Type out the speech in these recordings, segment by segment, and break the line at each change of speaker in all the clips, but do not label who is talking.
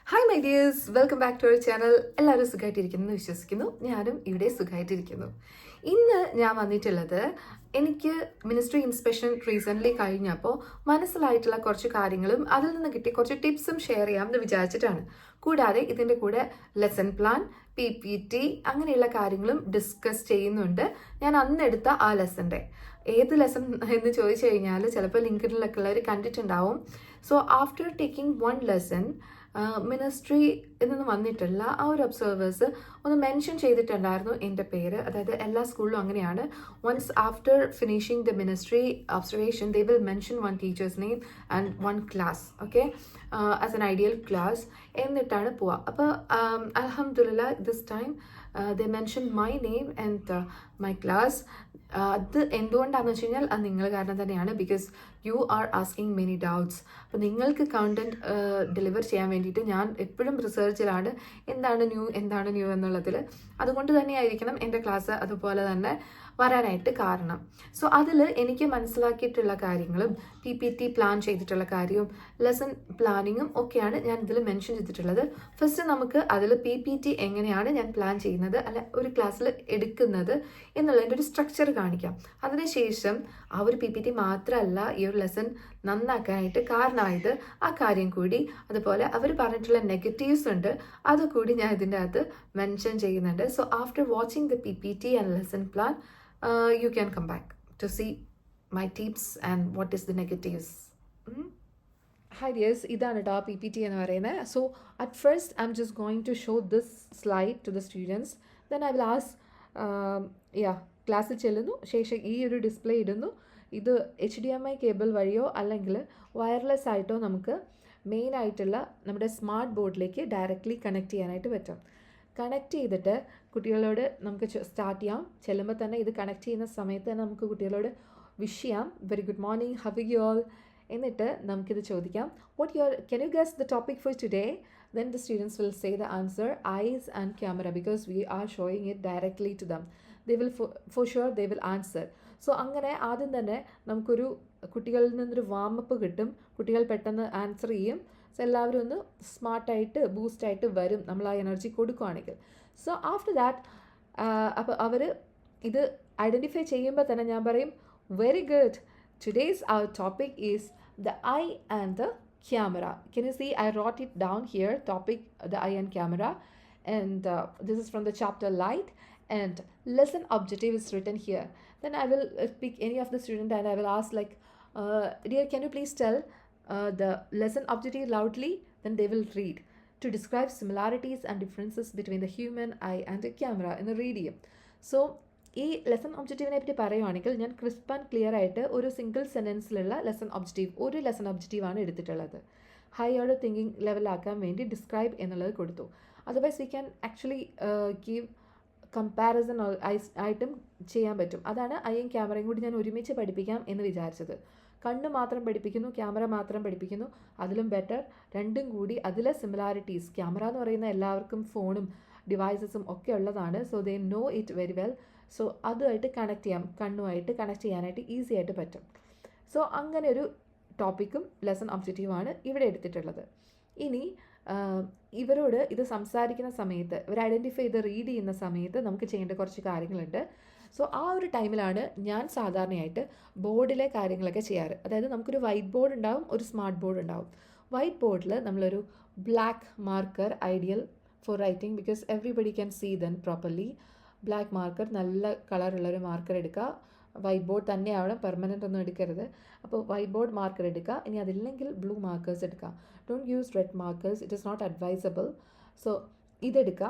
Hi my dears, welcome back to our channel. എല്ലാവരും സുഖമായിട്ടിരിക്കുന്നു എന്ന് വിശ്വസിക്കുന്നു. ഞാനും ഇവിടെ സുഖമായിട്ടിരിക്കുന്നു. ഇന്ന് ഞാൻ വന്നിട്ടുള്ളത് എനിക്ക് മിനിസ്ട്രി ഇൻസ്പെക്ഷൻ റീസെൻ്റ്ലി കഴിഞ്ഞപ്പോൾ മനസ്സിലായിട്ടുള്ള കുറച്ച് കാര്യങ്ങളും അതിൽ നിന്ന് കിട്ടിയ കുറച്ച് ടിപ്സും ഷെയർ ചെയ്യാമെന്ന് വിചാരിച്ചിട്ടാണ്. കൂടാതെ ഇതിൻ്റെ കൂടെ ലെസൺ പ്ലാൻ, PPT അങ്ങനെയുള്ള കാര്യങ്ങളും ഡിസ്കസ് ചെയ്യുന്നുണ്ട്. ഞാൻ അന്നെടുത്ത ആ ലെസൻ്റെ ഏത് ലെസൺ എന്ന് ചോദിച്ചു കഴിഞ്ഞാൽ ചിലപ്പോൾ ലിങ്ക്ഡിനിലൊക്കെ ഉള്ളവർ കണ്ടിട്ടുണ്ടാവും. So after taking one lesson ministry നിന്ന് വന്നിട്ടുള്ള ആ ഒരു ഒബ്സർവേഴ്സ് ഒന്ന് മെൻഷൻ ചെയ്തിട്ടുണ്ടായിരുന്നു എൻ്റെ പേര്. അതായത് എല്ലാ സ്കൂളിലും അങ്ങനെയാണ്. Once after finishing the ministry observation they will mention one teachers name and one class, okay, as an ideal class എന്നിട്ടാണ് പോവുക. അപ്പോൾ അൽഹംദുലില്ലാ this time they mention my name and my class. അത് എന്തുകൊണ്ടാണെന്ന് വെച്ച് കഴിഞ്ഞാൽ അത് നിങ്ങൾ കാരണം തന്നെയാണ്. Because you are asking many doubts. അപ്പോൾ നിങ്ങൾക്ക് കണ്ടന്റ് ഡെലിവർ ചെയ്യാൻ വേണ്ടിയിട്ട് ഞാൻ എപ്പോഴും റിസർച്ചിലാണ് എന്താണ് ന്യൂ എന്നുള്ളതിൽ. അതുകൊണ്ട് തന്നെയായിരിക്കണം എൻ്റെ ക്ലാസ് അതുപോലെ തന്നെ വരാനായിട്ട് കാരണം. സോ അതിൽ എനിക്ക് മനസ്സിലാക്കിയിട്ടുള്ള കാര്യങ്ങളും PPT പ്ലാൻ ചെയ്തിട്ടുള്ള കാര്യവും ലെസൺ പ്ലാനിങ്ങും ഒക്കെയാണ് ഞാൻ ഇതിൽ മെൻഷൻ ചെയ്തിട്ടുള്ളത്. ഫസ്റ്റ് നമുക്ക് അതിൽ PPT എങ്ങനെയാണ് ഞാൻ പ്ലാൻ ചെയ്യുന്നത് അല്ല ഒരു ക്ലാസ്സിൽ എടുക്കുന്നത് എന്നുള്ളതിൻ്റെ ഒരു സ്ട്രക്ചർ കാണിക്കാം. അതിനുശേഷം ആ ഒരു PPT മാത്രമല്ല ഈ ഒരു ലെസൺ നന്നാക്കാനായിട്ട് കാരണമായത് ആ കാര്യം കൂടി, അതുപോലെ അവർ പറഞ്ഞിട്ടുള്ള നെഗറ്റീവ്സ് ഉണ്ട് അതുകൂടി ഞാൻ ഇതിൻ്റെ അകത്ത് മെൻഷൻ ചെയ്യുന്നുണ്ട്. So after watching the PPT and lesson plan you can come back to see my tips and what is the negatives. Hi dears, ഇതാണ് കേട്ടോ PPT എന്ന് പറയുന്നത്. So at first I'm just going to show this slide to the students. Then I will ask ക്ലാസ്സിൽ ചെല്ലുന്നു, ശേഷം ഈ ഒരു display ഇടുന്നു. ഇത് HDMI കേബിൾ വഴിയോ അല്ലെങ്കിൽ വയർലെസ് ആയിട്ടോ നമുക്ക് മെയിൻ ആയിട്ടുള്ള നമ്മുടെ സ്മാർട്ട് ബോർഡിലേക്ക് ഡയറക്റ്റ്ലി കണക്ട് ചെയ്യാനായിട്ട് പറ്റും. കണക്ട് ചെയ്തിട്ട് കുട്ടികളോട് നമുക്ക് സ്റ്റാർട്ട് ചെയ്യാം. ചെല്ലുമ്പോൾ തന്നെ ഇത് കണക്ട് ചെയ്യുന്ന സമയത്ത് തന്നെ നമുക്ക് കുട്ടികളോട് വിഷ് ചെയ്യാം, very good morning, have you all. എന്നിട്ട് നമുക്കിത് ചോദിക്കാം, can you guess the topic for today? Then the students will say the answer, eyes and camera, because we are showing it directly to them. They will for sure they will answer. So അങ്ങനെ ആദ്യം തന്നെ നമുക്കൊരു കുട്ടികളിൽ നിന്നൊരു warm up കിട്ടും. കുട്ടികൾ പെട്ടെന്ന് answer ചെയ്യും. സോ എല്ലാവരും ഒന്ന് സ്മാർട്ടായിട്ട് ബൂസ്റ്റായിട്ട് വരും നമ്മൾ ആ എനർജി കൊടുക്കുകയാണെങ്കിൽ. സോ ആഫ്റ്റർ ദാറ്റ് അപ്പോൾ അവർ ഇത് ഐഡൻറ്റിഫൈ ചെയ്യുമ്പോൾ തന്നെ ഞാൻ പറയും, very good, today's our topic is the eye and the camera. Can you see I wrote it down here, topic the eye and camera, and this is from the chapter light, and lesson objective is written here. Then I will pick any of the student and I will ask like, dear, can you please tell the lesson objective loudly? Then they will read, to describe similarities and differences between the human eye and the camera in the medium. So ഈ lesson ഒബ്ജക്റ്റീവിനെ പറ്റി പറയുകയാണെങ്കിൽ ഞാൻ crisp and clear ആയിട്ട് ഒരു single സെൻറ്റൻസിലുള്ള ഒരു lesson ഒബ്ജക്റ്റീവാണ് എടുത്തിട്ടുള്ളത്. High order thinking ലെവലാക്കാൻ വേണ്ടി describe എന്നുള്ളത് കൊടുത്തു. Otherwise we can actually give comparison ആയിട്ടും ചെയ്യാൻ പറ്റും. അതാണ് ഐയും ക്യാമറയും കൂടി ഞാൻ ഒരുമിച്ച് പഠിപ്പിക്കാം എന്ന് വിചാരിച്ചത്. കണ്ണ് മാത്രം പഠിപ്പിക്കുന്നു, ക്യാമറ മാത്രം പഠിപ്പിക്കുന്നു, അതിലും ബെറ്റർ രണ്ടും കൂടി അതിലെ സിമിലാരിറ്റീസ്. ക്യാമറ എന്ന് പറയുന്ന എല്ലാവർക്കും ഫോണും ഡിവൈസസും ഒക്കെ ഉള്ളതാണ്. So they know it very well. So അതുമായിട്ട് കണക്ട് ചെയ്യാം, കണ്ണുമായിട്ട് കണക്ട് ചെയ്യാനായിട്ട് ഈസി ആയിട്ട് പറ്റും. സോ അങ്ങനെ ഒരു ടോപ്പിക്കും ലെസൺ ഒബ്ജക്റ്റീവാണ് ഇവിടെ എടുത്തിട്ടുള്ളത്. ഇനി ഇവരോട് ഇത് സംസാരിക്കുന്ന സമയത്ത്, ഇവർ ഐഡൻറ്റിഫൈ ചെയ്ത് റീഡ് ചെയ്യുന്ന സമയത്ത് നമുക്ക് ചെയ്യേണ്ട കുറച്ച് കാര്യങ്ങളുണ്ട്. സോ ആ ഒരു ടൈമിലാണ് ഞാൻ സാധാരണയായിട്ട് ബോർഡിലെ കാര്യങ്ങളൊക്കെ ചെയ്യാറ്. അതായത് നമുക്കൊരു വൈറ്റ് ബോർഡ് ഉണ്ടാവും, ഒരു സ്മാർട്ട് ബോർഡ് ഉണ്ടാവും. വൈറ്റ് ബോർഡിൽ നമ്മളൊരു black marker ideal for writing, because everybody can see then properly. Black marker, നല്ല കളറുള്ളൊരു മാർക്കർ എടുക്കുക. വൈറ്റ് ബോർഡ് തന്നെയാവണം, പെർമനൻ്റ് ഒന്നും എടുക്കരുത്. അപ്പോൾ വൈറ്റ് ബോർഡ് മാർക്കർ എടുക്കുക. ഇനി അതില്ലെങ്കിൽ ബ്ലൂ മാർക്കേഴ്സ് എടുക്കുക. Don't use red markers, it is not advisable. So ഇതെടുക്കുക.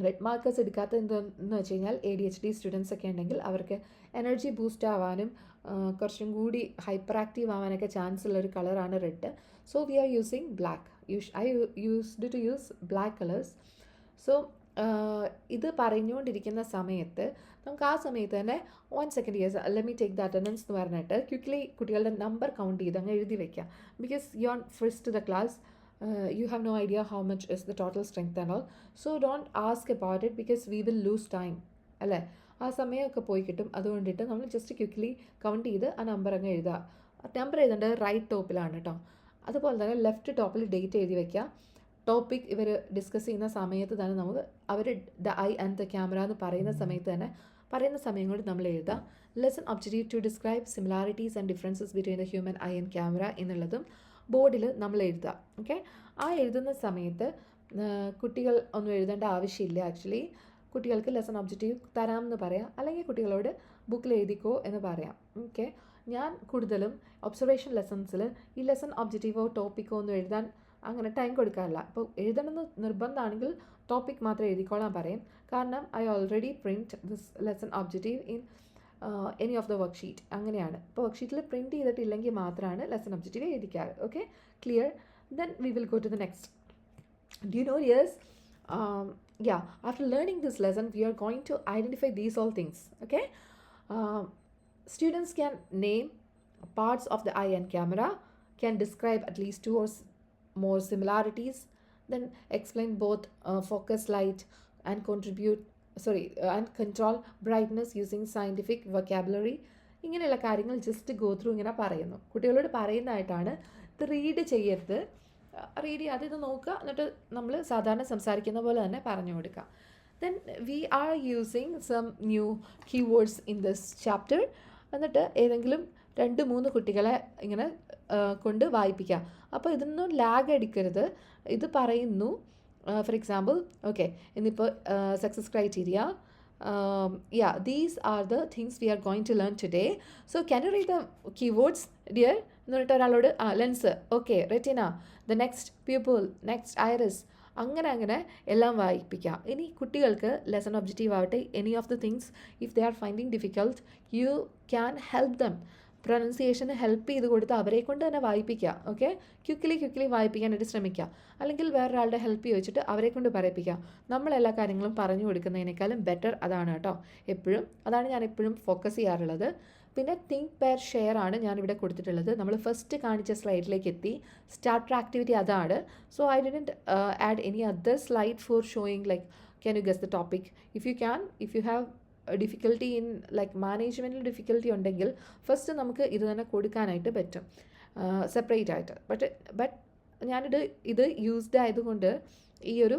റെഡ് മാർക്കേഴ്സ് എടുക്കാത്ത എന്താണെന്ന് വെച്ച് കഴിഞ്ഞാൽ ADHD സ്റ്റുഡൻസ് ഒക്കെ ഉണ്ടെങ്കിൽ അവർക്ക് എനർജി ബൂസ്റ്റ് ആവാനും കുറച്ചും കൂടി ഹൈപ്പർ ആക്റ്റീവ് ആവാനൊക്കെ ചാൻസ് ഉള്ളൊരു കളറാണ് red. So we are using black. I used to use black colours. So ഇത് പറഞ്ഞുകൊണ്ടിരിക്കുന്ന സമയത്ത് നമുക്ക് ആ സമയത്ത് തന്നെ 1 second yes let me take the attendance എന്ന് പറഞ്ഞിട്ട് ക്വിക്ക്ലി കുട്ടികളുടെ നമ്പർ കൗണ്ട് ചെയ്ത് അങ്ങ് എഴുതി വയ്ക്കുക. Because you are first to the class, you have no idea how much is the total strength and all. So don't ask about it because we will lose time. അല്ലേ, ആ സമയമൊക്കെ പോയി കിട്ടും. അതുകൊണ്ടിട്ട് നമ്മൾ ജസ്റ്റ് ക്വിക്ക്ലി കൗണ്ട് ചെയ്ത് ആ number അങ്ങ് എഴുതുക. നമ്പർ എഴുതേണ്ടത് റൈറ്റ് ടോപ്പിലാണ് കേട്ടോ. അതുപോലെ തന്നെ ലെഫ്റ്റ് ടോപ്പിൽ ഡേറ്റ് എഴുതി വയ്ക്കുക. ടോപ്പിക് ഇവർ ഡിസ്കസ് ചെയ്യുന്ന സമയത്ത് തന്നെ നമുക്ക് അവർ the eye and the camera എന്ന് പറയുന്ന സമയത്ത് തന്നെ പറയുന്ന സമയം കൊണ്ട് നമ്മൾ എഴുതാം. Lesson objective to describe similarities and differences between the human eye and camera എന്നുള്ളതും ബോർഡിൽ നമ്മൾ എഴുതാം. ഓക്കെ, ആ എഴുതുന്ന സമയത്ത് കുട്ടികൾ ഒന്നും എഴുതേണ്ട ആവശ്യമില്ല. ആക്ച്വലി കുട്ടികൾക്ക് ലെസൺ ഒബ്ജക്റ്റീവ് തരാമെന്ന് പറയാം, അല്ലെങ്കിൽ കുട്ടികളോട് ബുക്കിൽ എഴുതിക്കോ എന്ന് പറയാം. ഓക്കെ, ഞാൻ കൂടുതലും ഒബ്സർവേഷൻ ലെസൺസിൽ ഈ ലെസൺ ഒബ്ജക്റ്റീവോ ടോപ്പിക്കോ ഒന്നും എഴുതാൻ അങ്ങനെ ടൈം കൊടുക്കാറില്ല. അപ്പോൾ എഴുതണമെന്ന് നിർബന്ധമാണെങ്കിൽ ടോപ്പിക് മാത്രം എഴുതിക്കോളാൻ പറയും. കാരണം I already print this lesson objective in any of the work sheet. അങ്ങനെയാണ്. ഇപ്പോൾ വർക്ക് ഷീറ്റിൽ പ്രിൻറ്റ് ചെയ്തിട്ടില്ലെങ്കിൽ മാത്രമാണ് ലെസൺ ഒബ്ജക്റ്റീവ് എഴുതിക്കാറ്. Okay, clear? Then we will go to the next. Do you know, yes, yeah, after learning this lesson we are going to identify these all things. Okay, students can name parts of the eye and camera, can describe at least two or more similarities, then explain both focus, light, and and control brightness using scientific vocabulary. ഇങ്ങനെയുള്ള കാര്യങ്ങൾ just go through ഇങ്ങനെ പറയുന്നു. കുട്ടികളോട് പറയുന്നതായിട്ടാണ്. ഇത് read ചെയ്യരുത്, read ചെയ്യാതെ ഇത് നോക്കുക, എന്നിട്ട് നമ്മൾ സാധാരണ സംസാരിക്കുന്ന പോലെ തന്നെ പറഞ്ഞു കൊടുക്കുക. Then we are using some new keywords in this chapter. എന്നിട്ട് ഏതെങ്കിലും 2-3 കുട്ടികളെ ഇങ്ങനെ കൊണ്ട് വായിപ്പിക്കുക. അപ്പോൾ ഇതൊന്നും ലാഗ് അടിക്കരുത്. ഇത് പറയുന്നു. ഫോർ എക്സാമ്പിൾ, ഓക്കെ, ഇന്നിപ്പോൾ success criteria, yeah, these are the things we are going to learn today. So can you read the keywords, dear? എന്നിട്ട് ഒരാളോട് lens, okay, retina, the next pupil, next iris, അങ്ങനെ എല്ലാം വായിപ്പിക്കാം. ഇനി കുട്ടികൾക്ക് lesson objective ആവട്ടെ, any of the things if they are finding difficult, you can help them. പ്രൊനൗൺസിയേഷന് help ചെയ്ത് കൊടുത്ത് അവരെ കൊണ്ട് തന്നെ വായിപ്പിക്കുക. ഓക്കെ, ക്വിക്ക്ലി വായിപ്പിക്കാനായിട്ട് ശ്രമിക്കുക. അല്ലെങ്കിൽ വേറൊരാളുടെ ഹെൽപ്പ് ചോദിച്ചിട്ട് അവരെ കൊണ്ട് പറയിപ്പിക്കുക. നമ്മളെല്ലാ കാര്യങ്ങളും പറഞ്ഞു കൊടുക്കുന്നതിനേക്കാളും ബെറ്റർ അതാണ് കേട്ടോ. എപ്പോഴും അതാണ് ഞാൻ എപ്പോഴും ഫോക്കസ് ചെയ്യാറുള്ളത്. പിന്നെ തിങ്ക് പെയർ ഷെയർ ആണ് ഞാനിവിടെ കൊടുത്തിട്ടുള്ളത്. നമ്മൾ ഫസ്റ്റ് കാണിച്ച സ്ലൈഡിലേക്ക് എത്തി. സ്റ്റാർട്ടർ ആക്ടിവിറ്റി അതാണ്. So I didn't add any other slide for showing like can you guess the topic. If you have difficulty in like മാനേജ്മെൻറ്റിൽ ഡിഫിക്കൽട്ടി ഉണ്ടെങ്കിൽ ഫസ്റ്റ് നമുക്ക് ഇത് തന്നെ കൊടുക്കാനായിട്ട് പറ്റും സെപ്പറേറ്റ് ആയിട്ട്. ബട്ട് ഇത് യൂസ്ഡ് ആയതുകൊണ്ട് ഈ ഒരു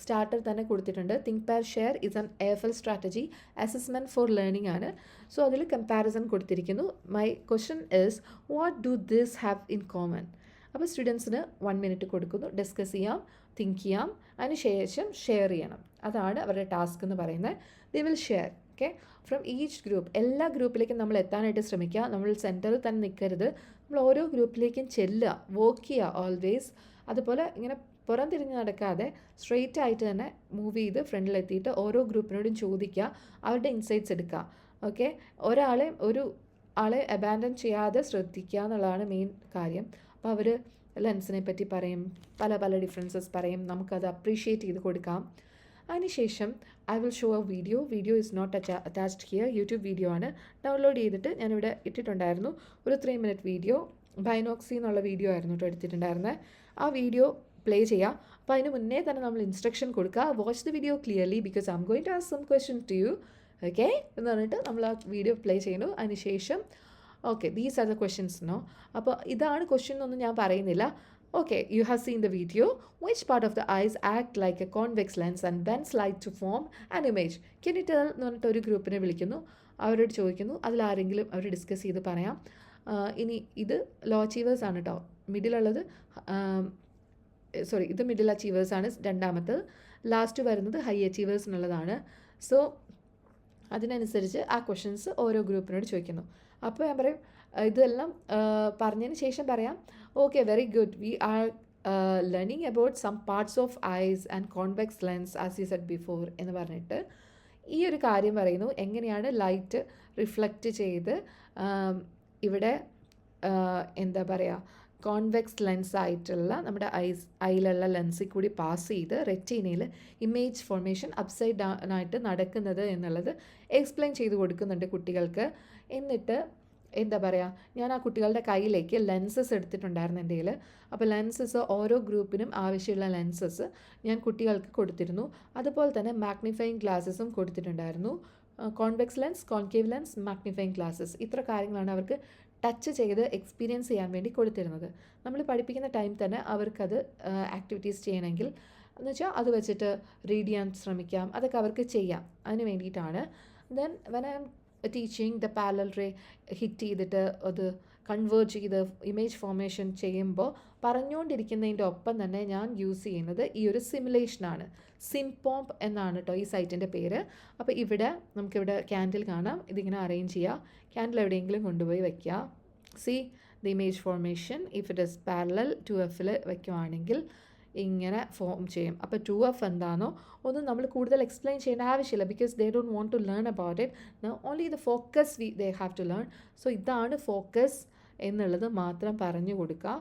സ്റ്റാർട്ടർ തന്നെ കൊടുത്തിട്ടുണ്ട്. Think pair share is an AFL strategy, assessment for learning ആണ്. സോ അതിൽ കമ്പാരിസൺ കൊടുത്തിരിക്കുന്നു. My question is what do this have in common. അപ്പോൾ സ്റ്റുഡൻസിന് 1 മിനിറ്റ് കൊടുക്കുന്നു. ഡിസ്കസ് ചെയ്യാം, തിങ്ക് ചെയ്യാം, അതിന് ശേഷം ഷെയർ ചെയ്യണം. അതാണ് അവരുടെ ടാസ്ക് എന്ന് പറയുന്നത്. They will share. Okay, from each group. എല്ലാ ഗ്രൂപ്പിലേക്കും നമ്മൾ എത്താനായിട്ട് ശ്രമിക്കുക. നമ്മൾ സെൻറ്ററിൽ തന്നെ നിൽക്കരുത്. നമ്മൾ ഓരോ ഗ്രൂപ്പിലേക്കും ചെല്ലുക, വർക്ക് ചെയ്യുക ഓൾവേസ്. അതുപോലെ ഇങ്ങനെ പുറം തിരിഞ്ഞ് നടക്കാതെ സ്ട്രെയിറ്റ് ആയിട്ട് തന്നെ മൂവ് ചെയ്ത് ഫ്രണ്ടിലെത്തിയിട്ട് ഓരോ ഗ്രൂപ്പിനോടും ചോദിക്കുക, അവരുടെ ഇൻസൈറ്റ്സ് എടുക്കുക. ഓക്കെ, ഒരു ആളെ അബാൻഡൻ ചെയ്യാതെ ശ്രദ്ധിക്കുക എന്നുള്ളതാണ് മെയിൻ കാര്യം. അപ്പോൾ അവർ ലെൻസിനെ പറ്റി പറയും, പല ഡിഫറൻസസ് പറയും, നമുക്കത് അപ്രീഷിയേറ്റ് ചെയ്ത് കൊടുക്കാം. അതിനുശേഷം I will show a video is not attached here. YouTube video ആണ്. ഡൗൺലോഡ് ചെയ്തിട്ട് ഞാനിവിടെ ഇട്ടിട്ടുണ്ടായിരുന്നു. ഒരു 3 മിനിറ്റ് വീഡിയോ, ബൈനോക്സി എന്നുള്ള വീഡിയോ ആയിരുന്നു കേട്ടോ എടുത്തിട്ടുണ്ടായിരുന്നത്. ആ വീഡിയോ പ്ലേ ചെയ്യുക. അപ്പോൾ അതിന് മുന്നേ തന്നെ നമ്മൾ ഇൻസ്ട്രക്ഷൻ കൊടുക്കുക. Watch the video clearly because I'm going to ask some question to you. Okay എന്ന് പറഞ്ഞിട്ട് നമ്മൾ ആ വീഡിയോ പ്ലേ ചെയ്യുന്നു. അതിനുശേഷം okay these are the questions no. അപ്പോൾ ഇതാണ് ക്വസ്റ്റ്യൻ എന്നൊന്നും ഞാൻ പറയുന്നില്ല. Okay, you have seen the video. Which part of the eyes act like a convex lens and bends light to form an image? Can you tell? എന്ന് പറഞ്ഞിട്ട് ഒരു ഗ്രൂപ്പിനെ വിളിക്കുന്നു, അവരോട് ചോദിക്കുന്നു, അതിലാരെങ്കിലും അവർ ഡിസ്കസ് ചെയ്ത് പറയാം. ഇനി ഇത് ലോ അച്ചീവേഴ്സ് ആണ് കേട്ടോ. മിഡിലുള്ളത് ഇത് മിഡിൽ അച്ചീവേഴ്സാണ് രണ്ടാമത്തത്. ലാസ്റ്റ് വരുന്നത് ഹൈ അച്ചീവേഴ്സ് എന്നുള്ളതാണ്. സോ അതിനനുസരിച്ച് ആ ക്വസ്റ്റ്യൻസ് ഓരോ ഗ്രൂപ്പിനോട് ചോദിക്കുന്നു. അപ്പോൾ ഞാൻ പറയും ഇതെല്ലാം പറഞ്ഞതിന് ശേഷം പറയാം, okay very good, we are learning about some parts of eyes and convex lens as you said before എന്ന് പറഞ്ഞിട്ട് ഈ ഒരു കാര്യം പറയുന്നു. എങ്ങനെയാണ് ലൈറ്റ് റിഫ്ലക്റ്റ് ചെയ്ത് ഇവിടെ എന്താ പറയുക കോൺവെക്സ് ലെൻസ് ആയിട്ടുള്ള നമ്മുടെ ഐയിലുള്ള ലെൻസിൽ കൂടി പാസ് ചെയ്ത് റെറ്റീനയിൽ ഇമേജ് ഫോർമേഷൻ അപ്സൈഡ് ഡൗൺ ആയിട്ട് നടക്കുന്നത് എന്നുള്ളത് എക്സ്പ്ലെയിൻ ചെയ്ത് കൊടുക്കുന്നുണ്ട് കുട്ടികൾക്ക്. എന്നിട്ട് എന്താ പറയുക, ഞാൻ ആ കുട്ടികളുടെ കയ്യിലേക്ക് ലെൻസസ് എടുത്തിട്ടുണ്ടായിരുന്നു എൻ്റെ കയ്യിൽ. അപ്പോൾ ലെൻസസ് ഓരോ ഗ്രൂപ്പിനും ആവശ്യമുള്ള ലെൻസസ് ഞാൻ കുട്ടികൾക്ക് കൊടുത്തിരുന്നു. അതുപോലെ തന്നെ മാഗ്നിഫൈയിങ് ഗ്ലാസസും കൊടുത്തിട്ടുണ്ടായിരുന്നു. Convex lens, concave lens, magnifying glasses, ഇത്ര കാര്യങ്ങളാണ് അവർക്ക് ടച്ച് ചെയ്ത് എക്സ്പീരിയൻസ് ചെയ്യാൻ വേണ്ടി കൊടുത്തിരുന്നത്. നമ്മൾ പഠിപ്പിക്കുന്ന ടൈം തന്നെ അവർക്കത് ആക്ടിവിറ്റീസ് ചെയ്യണമെങ്കിൽ എന്ന് വെച്ചാൽ അത് വെച്ചിട്ട് റീഡ് ചെയ്യാൻ ശ്രമിക്കാം, അതൊക്കെ അവർക്ക് ചെയ്യാം. അതിന് വേണ്ടിയിട്ടാണ്. Then when I'm teaching the parallel ray hit ചെയ്തിട്ട് അത് കൺവേർട്ട് ചെയ്ത് ഇമേജ് ഫോർമേഷൻ ചെയ്യുമ്പോൾ പറഞ്ഞുകൊണ്ടിരിക്കുന്നതിൻ്റെ ഒപ്പം തന്നെ ഞാൻ യൂസ് ചെയ്യുന്നത് ഈ ഒരു സിമുലേഷനാണ്. സിംപോംപ് എന്നാണ് കേട്ടോ ഈ സൈറ്റിൻ്റെ പേര്. അപ്പോൾ ഇവിടെ നമുക്കിവിടെ ക്യാൻഡിൽ കാണാം. ഇതിങ്ങനെ അറേഞ്ച് ചെയ്യുക, ക്യാൻഡിൽ എവിടെയെങ്കിലും കൊണ്ടുപോയി വയ്ക്കുക. See the image formation if it is parallel 2Fൽ വയ്ക്കുവാണെങ്കിൽ ഇങ്ങനെ ഫോം ചെയ്യും. അപ്പോൾ 2F എന്താണോ ഒന്നും നമ്മൾ കൂടുതൽ എക്സ്പ്ലെയിൻ ചെയ്യേണ്ട ആവശ്യമില്ല, because they don't want to learn about it. Only the focus they have to learn. So ഇതാണ് ഫോക്കസ് എന്നുള്ളത് മാത്രം പറഞ്ഞു കൊടുക്കുക.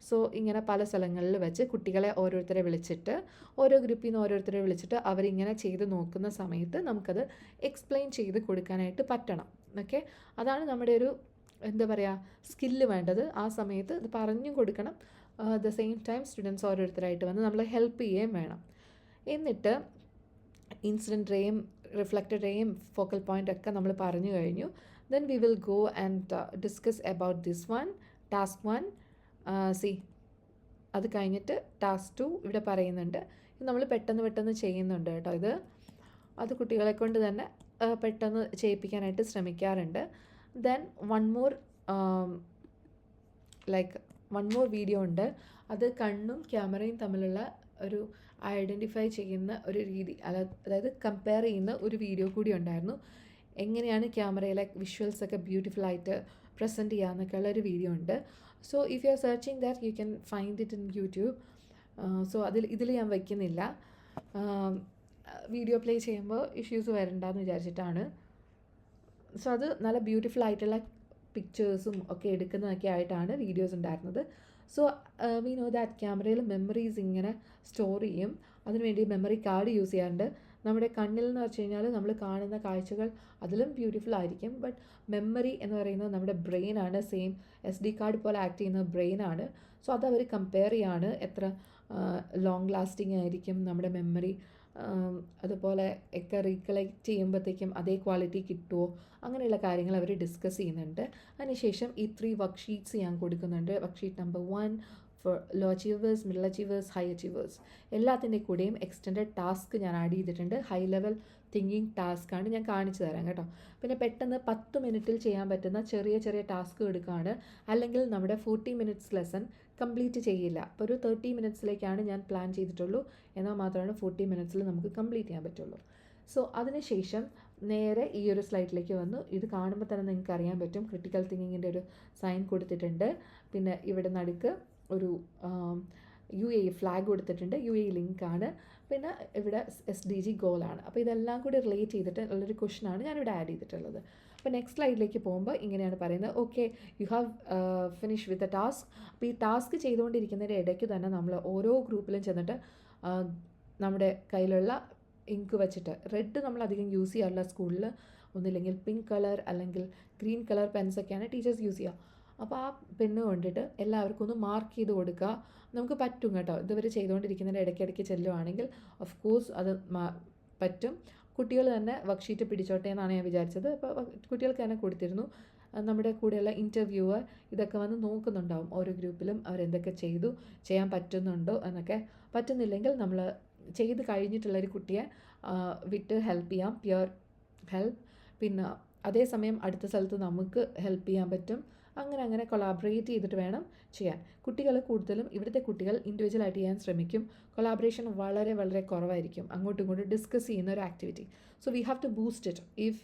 സോ ഇങ്ങനെ പല സ്ഥലങ്ങളിൽ വെച്ച് കുട്ടികളെ ഓരോരുത്തരെ വിളിച്ചിട്ട്, ഓരോ ഗ്രൂപ്പിൽ നിന്ന് ഓരോരുത്തരെ വിളിച്ചിട്ട് അവരിങ്ങനെ ചെയ്ത് നോക്കുന്ന സമയത്ത് നമുക്കത് എക്സ്പ്ലെയിൻ ചെയ്ത് കൊടുക്കാനായിട്ട് പറ്റണം. ഓക്കെ, അതാണ് നമ്മുടെ ഒരു എന്താ പറയുക സ്കില്ല് വേണ്ടത്. ആ സമയത്ത് ഇത് പറഞ്ഞു കൊടുക്കണം. ദ സെയിം ടൈം സ്റ്റുഡൻസ് ഓരോരുത്തരായിട്ട് വന്ന് നമ്മളെ ഹെൽപ്പ് ചെയ്യുകയും വേണം. എന്നിട്ട് ഇൻസിഡൻറ്റ് റേയും റിഫ്ലക്റ്റഡ് റേയും ഫോക്കൽ പോയിൻ്റ് ഒക്കെ നമ്മൾ പറഞ്ഞു കഴിഞ്ഞു. Then we will go and discuss about this one, task 1. C അത് കഴിഞ്ഞിട്ട് ടാസ്ക് 2 ഇവിടെ പറയുന്നുണ്ട്. ഇത് നമ്മൾ പെട്ടെന്ന് ചെയ്യുന്നുണ്ട് കേട്ടോ. അത് കുട്ടികളെ കൊണ്ട് തന്നെ പെട്ടെന്ന് ചെയ്യിപ്പിക്കാനായിട്ട് ശ്രമിക്കാറുണ്ട്. ദെൻ വൺ മോർ വീഡിയോ ഉണ്ട്. അത് കണ്ണും ക്യാമറയും തമ്മിലുള്ള ഒരു ഐഡൻറ്റിഫൈ ചെയ്യുന്ന ഒരു രീതി, അതായത് കമ്പയർ ചെയ്യുന്ന ഒരു വീഡിയോ കൂടി ഉണ്ടായിരുന്നു. എങ്ങനെയാണ് ക്യാമറയിലെ വിഷ്വൽസൊക്കെ ബ്യൂട്ടിഫുള്ളായിട്ട് പ്രസൻറ്റ് ചെയ്യാമെന്നൊക്കെയുള്ള ഒരു വീഡിയോ ഉണ്ട്. So if you are searching that you can find it in YouTube. So ഇതിൽ ഞാൻ വയ്ക്കുന്നില്ല, വീഡിയോ പ്ലേ ചെയ്യുമ്പോൾ ഇഷ്യൂസ് വരണ്ടെന്ന് വിചാരിച്ചിട്ടാണ്. സോ അത് നല്ല ബ്യൂട്ടിഫുൾ ആയിട്ടുള്ള പിക്ചേഴ്സും ഒക്കെ എടുക്കുന്നതൊക്കെ ആയിട്ടാണ് വീഡിയോസ് ഉണ്ടായിരുന്നത്. സോ വി നോ ദാറ്റ് ക്യാമറയിൽ മെമ്മറീസ് ഇങ്ങനെ സ്റ്റോർ ചെയ്യും. അതിനുവേണ്ടി മെമ്മറി കാർഡ് യൂസ് ചെയ്യാറുണ്ട്. നമ്മുടെ കണ്ണിൽ എന്ന് വെച്ച് കഴിഞ്ഞാൽ നമ്മൾ കാണുന്ന കാഴ്ചകൾ അതിലും ബ്യൂട്ടിഫുൾ ആയിരിക്കും. ബട്ട് മെമ്മറി എന്ന് പറയുന്നത് നമ്മുടെ ബ്രെയിനാണ്. സെയിം SD കാർഡ് പോലെ ആക്ട് ചെയ്യുന്ന ബ്രെയിനാണ്. സോ അത് അവർ കമ്പയർ ചെയ്യാണ്, എത്ര ലോങ് ലാസ്റ്റിംഗ് ആയിരിക്കും നമ്മുടെ മെമ്മറി, അതുപോലെ ഒക്കെ റീകളക്ട് ചെയ്യുമ്പോഴത്തേക്കും അതേ ക്വാളിറ്റി കിട്ടുമോ, അങ്ങനെയുള്ള കാര്യങ്ങൾ അവർ ഡിസ്കസ് ചെയ്യുന്നുണ്ട്. അതിനുശേഷം ഈ 3 വർക്ക് ഷീറ്റ്സ് ഞാൻ കൊടുക്കുന്നുണ്ട്. Work sheet number 1 for low achievers, middle achievers, high achievers. എല്ലാത്തിൻ്റെ കൂടെയും എക്സ്റ്റൻഡഡ് ടാസ്ക് ഞാൻ ആഡ് ചെയ്തിട്ടുണ്ട്. ഹൈ ലെവൽ തിങ്കിങ് ടാസ്ക്കാണ്, ഞാൻ കാണിച്ചു തരാം കേട്ടോ. പിന്നെ പെട്ടെന്ന് 10 മിനിറ്റിൽ ചെയ്യാൻ പറ്റുന്ന ചെറിയ ടാസ്ക് എടുക്കുകയാണ്. അല്ലെങ്കിൽ നമ്മുടെ 40 മിനിറ്റ്സ് ലെസൺ കംപ്ലീറ്റ് ചെയ്യില്ല. അപ്പോൾ ഒരു 30 മിനിറ്റ്സിലേക്കാണ് ഞാൻ പ്ലാൻ ചെയ്തിട്ടുള്ളൂ. എന്നാൽ മാത്രമാണ് 40 മിനിറ്റ്സിൽ നമുക്ക് കംപ്ലീറ്റ് ചെയ്യാൻ പറ്റുള്ളൂ. സോ അതിനുശേഷം നേരെ ഈ ഒരു സ്ലൈഡിലേക്ക് വന്നു. ഇത് കാണുമ്പോൾ തന്നെ നിങ്ങൾക്ക് അറിയാൻ പറ്റും ക്രിട്ടിക്കൽ തിങ്കിങ്ങിൻ്റെ ഒരു സൈൻ കൊടുത്തിട്ടുണ്ട്. പിന്നെ ഇവിടെ നടുക്ക് ഒരു UAE ഫ്ലാഗ് കൊടുത്തിട്ടുണ്ട്. UAE ലിങ്കാണ്. പിന്നെ ഇവിടെ SDG ഗോളാണ്. അപ്പോൾ ഇതെല്ലാം കൂടി റിലേറ്റ് ചെയ്തിട്ട് ഉള്ളൊരു ക്വസ്റ്റനാണ് ഞാനിവിടെ ആഡ് ചെയ്തിട്ടുള്ളത്. അപ്പോൾ നെക്സ്റ്റ് സ്ലൈഡിലേക്ക് പോകുമ്പോൾ ഇങ്ങനെയാണ് പറയുന്നത്. Okay, you have finish with the task. അപ്പോൾ ഈ ടാസ്ക് ചെയ്തുകൊണ്ടിരിക്കുന്നതിൻ്റെ ഇടയ്ക്ക് തന്നെ നമ്മൾ ഓരോ ഗ്രൂപ്പിലും ചെന്നിട്ട് നമ്മുടെ കയ്യിലുള്ള ഇങ്ക് വെച്ചിട്ട്, റെഡ് നമ്മൾ അധികം യൂസ് ചെയ്യാറില്ല സ്കൂളിൽ, ഒന്നില്ലെങ്കിൽ പിങ്ക് കളർ അല്ലെങ്കിൽ ഗ്രീൻ കളർ പെൻസൊക്കെയാണ് ടീച്ചേഴ്സ് യൂസ് ചെയ്യുക. അപ്പോൾ ആ പെണ്ണ് കൊണ്ടിട്ട് എല്ലാവർക്കും ഒന്ന് മാർക്ക് ചെയ്ത് കൊടുക്കുക. നമുക്ക് പറ്റും കേട്ടോ. ഇതുവർ ചെയ്തുകൊണ്ടിരിക്കുന്നതിൻ്റെ ഇടയ്ക്കിടയ്ക്ക് ചെല്ലുവാണെങ്കിൽ ഓഫ് കോഴ്സ് അത് പറ്റും. കുട്ടികൾ തന്നെ വർക്ക് ഷീറ്റ് പിടിച്ചോട്ടെ എന്നാണ് ഞാൻ വിചാരിച്ചത്. അപ്പോൾ കുട്ടികൾക്ക് തന്നെ കൊടുത്തിരുന്നു. നമ്മുടെ കൂടെയുള്ള ഇൻ്റർവ്യൂവർ ഇതൊക്കെ വന്ന് നോക്കുന്നുണ്ടാവും ഓരോ ഗ്രൂപ്പിലും അവരെന്തൊക്കെ ചെയ്യാൻ പറ്റുന്നുണ്ടോ എന്നൊക്കെ. പറ്റുന്നില്ലെങ്കിൽ നമ്മൾ ചെയ്ത് കഴിഞ്ഞിട്ടുള്ളൊരു കുട്ടിയെ വിട്ട് ഹെൽപ്പ് ചെയ്യാം, പ്യുവർ ഹെൽപ്പ്. പിന്നെ അതേസമയം അടുത്ത സ്ഥലത്ത് നമുക്ക് ഹെൽപ്പ് ചെയ്യാൻ പറ്റും. അങ്ങനെ കൊളാബറേറ്റ് ചെയ്തിട്ട് വേണം ചെയ്യാൻ. കുട്ടികൾ കൂടുതലും ഇവിടുത്തെ കുട്ടികൾ ഇൻഡിവിജ്വലായിട്ട് ചെയ്യാൻ ശ്രമിക്കും. കൊളാബറേഷൻ വളരെ കുറവായിരിക്കും. അങ്ങോട്ടും ഇങ്ങോട്ടും ഡിസ്കസ് ചെയ്യുന്ന ഒരു activity. So we have to boost it. If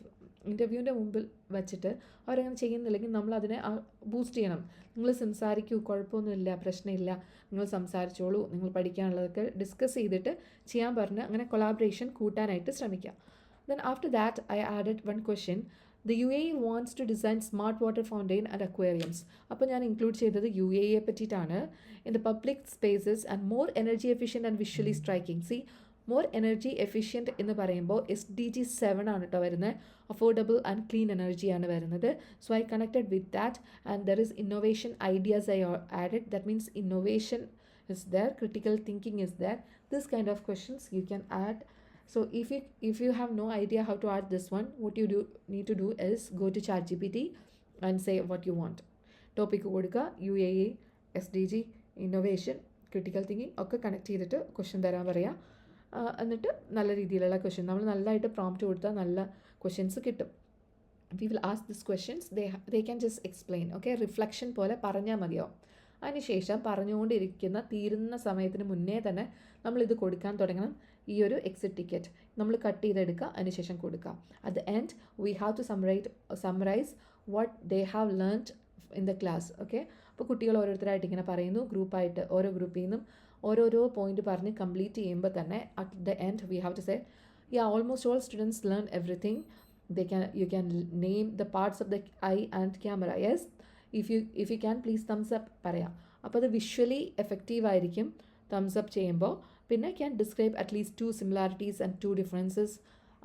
ഇൻ്റർവ്യൂവിൻ്റെ മുമ്പിൽ വെച്ചിട്ട് അവരങ്ങനെ ചെയ്യുന്നില്ലെങ്കിൽ നമ്മൾ അതിനെ ബൂസ്റ്റ് ചെയ്യണം. നിങ്ങൾ സംസാരിക്കൂ, കുഴപ്പമൊന്നുമില്ല, പ്രശ്നമില്ല, നിങ്ങൾ സംസാരിച്ചോളൂ, നിങ്ങൾ പഠിക്കാനുള്ളതൊക്കെ ഡിസ്കസ് ചെയ്തിട്ട് ചെയ്യാൻ പറഞ്ഞ് അങ്ങനെ കൊളാബറേഷൻ കൂട്ടാനായിട്ട് ശ്രമിക്കാം. Then after that I added one question. The UAE wants to design smart water fountain and aquariums. അപ്പോൾ ഞാൻ ഇൻക്ലൂഡ് ചെയ്തത് UAE പറ്റിയിട്ടാണ്. In the public spaces and more energy efficient and visually striking. See, more energy efficient എന്ന് പറയുമ്പോൾ SDG 7 ആണ് കേട്ടോ വരുന്നത്. Affordable and clean energy ആണ് വരുന്നത്. So I connected with that and there is innovation ideas I added. That means innovation is there, critical thinking is there. This kind of questions you can add. So if you have no idea how to add this one, what you need to do is go to ChatGPT and say what you want. Topic കൊടുക്കുക, UAE, SDG, innovation, critical thinking ഒക്കെ connect ചെയ്തിട്ട് question തരാൻ പറയാം. എന്നിട്ട് നല്ല രീതിയിലുള്ള question നമ്മൾ നല്ലതായിട്ട് പ്രോംപ്റ്റ് കൊടുത്താൽ നല്ല ക്വസ്റ്റ്യൻസ് കിട്ടും. We will ask this questions, they can just explain. Okay, reflection പോലെ പറഞ്ഞാൽ മതിയാവും. അതിനുശേഷം പറഞ്ഞുകൊണ്ടിരിക്കുന്ന തീരുന്ന സമയത്തിന് മുന്നേ തന്നെ നമ്മളിത് കൊടുക്കാൻ തുടങ്ങണം. ഈ ഒരു എക്സിറ്റ് ടിക്കറ്റ് നമ്മൾ കട്ട് ചെയ്തെടുക്കുക, അതിനുശേഷം കൊടുക്കുക. At the end we have to summarise what they have learned in the class. Okay, അപ്പോൾ കുട്ടികൾ ഓരോരുത്തരായിട്ട് ഇങ്ങനെ പറയുന്നു, ഗ്രൂപ്പായിട്ട് ഓരോ ഗ്രൂപ്പിൽ നിന്നും ഓരോരോ പോയിന്റ് പറഞ്ഞ് കംപ്ലീറ്റ് ചെയ്യുമ്പോൾ തന്നെ at the end we have to say, yeah almost all students learn everything. You can name the parts of the eye and camera. Yes, if you can please thumbs up പറയാം. അപ്പോൾ അത് visually effective ആയിരിക്കും thumbs up ചെയ്യുമ്പോൾ. പിന്നെ can describe at least 2 similarities and 2 differences.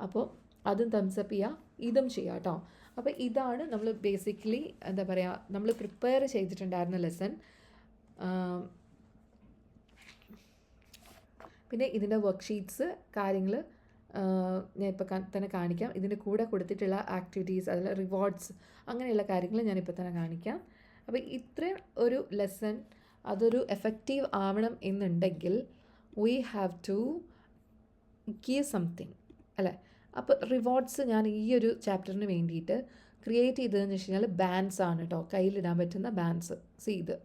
അപ്പോൾ അതും thumbs up ചെയ്യുക, ഇതും ചെയ്യുക കേട്ടോ. അപ്പോൾ ഇതാണ് നമ്മൾ ബേസിക്കലി എന്താ പറയുക നമ്മൾ പ്രിപ്പയർ ചെയ്തിട്ടുണ്ടായിരുന്ന ലെസൺ. പിന്നെ ഇതിൻ്റെ വർക്ക്ഷീറ്റ്സ് കാര്യങ്ങൾ ഞാൻ ഇപ്പോൾ തന്നെ കാണിക്കാം. ഇതിൻ്റെ കൂടെ കൊടുത്തിട്ടുള്ള ആക്ടിവിറ്റീസ്, അതിൽ റിവാർഡ്സ്, അങ്ങനെയുള്ള കാര്യങ്ങൾ ഞാനിപ്പോൾ തന്നെ കാണിക്കാം. അപ്പോൾ ഇത്രയും ഒരു ലെസൺ അതൊരു എഫക്റ്റീവ് ആവണം എന്നുണ്ടെങ്കിൽ we have to give something അല്ലേ. അപ്പോൾ റിവാർഡ്സ് ഞാൻ ഈ ഒരു ചാപ്റ്ററിന് വേണ്ടിയിട്ട് ക്രിയേറ്റ് ചെയ്തതെന്ന് വെച്ച് കഴിഞ്ഞാൽ ബാൻഡ്സ് ആണ് കേട്ടോ, കയ്യിലിടാൻ പറ്റുന്ന ബാൻഡ്സ്. ഇത്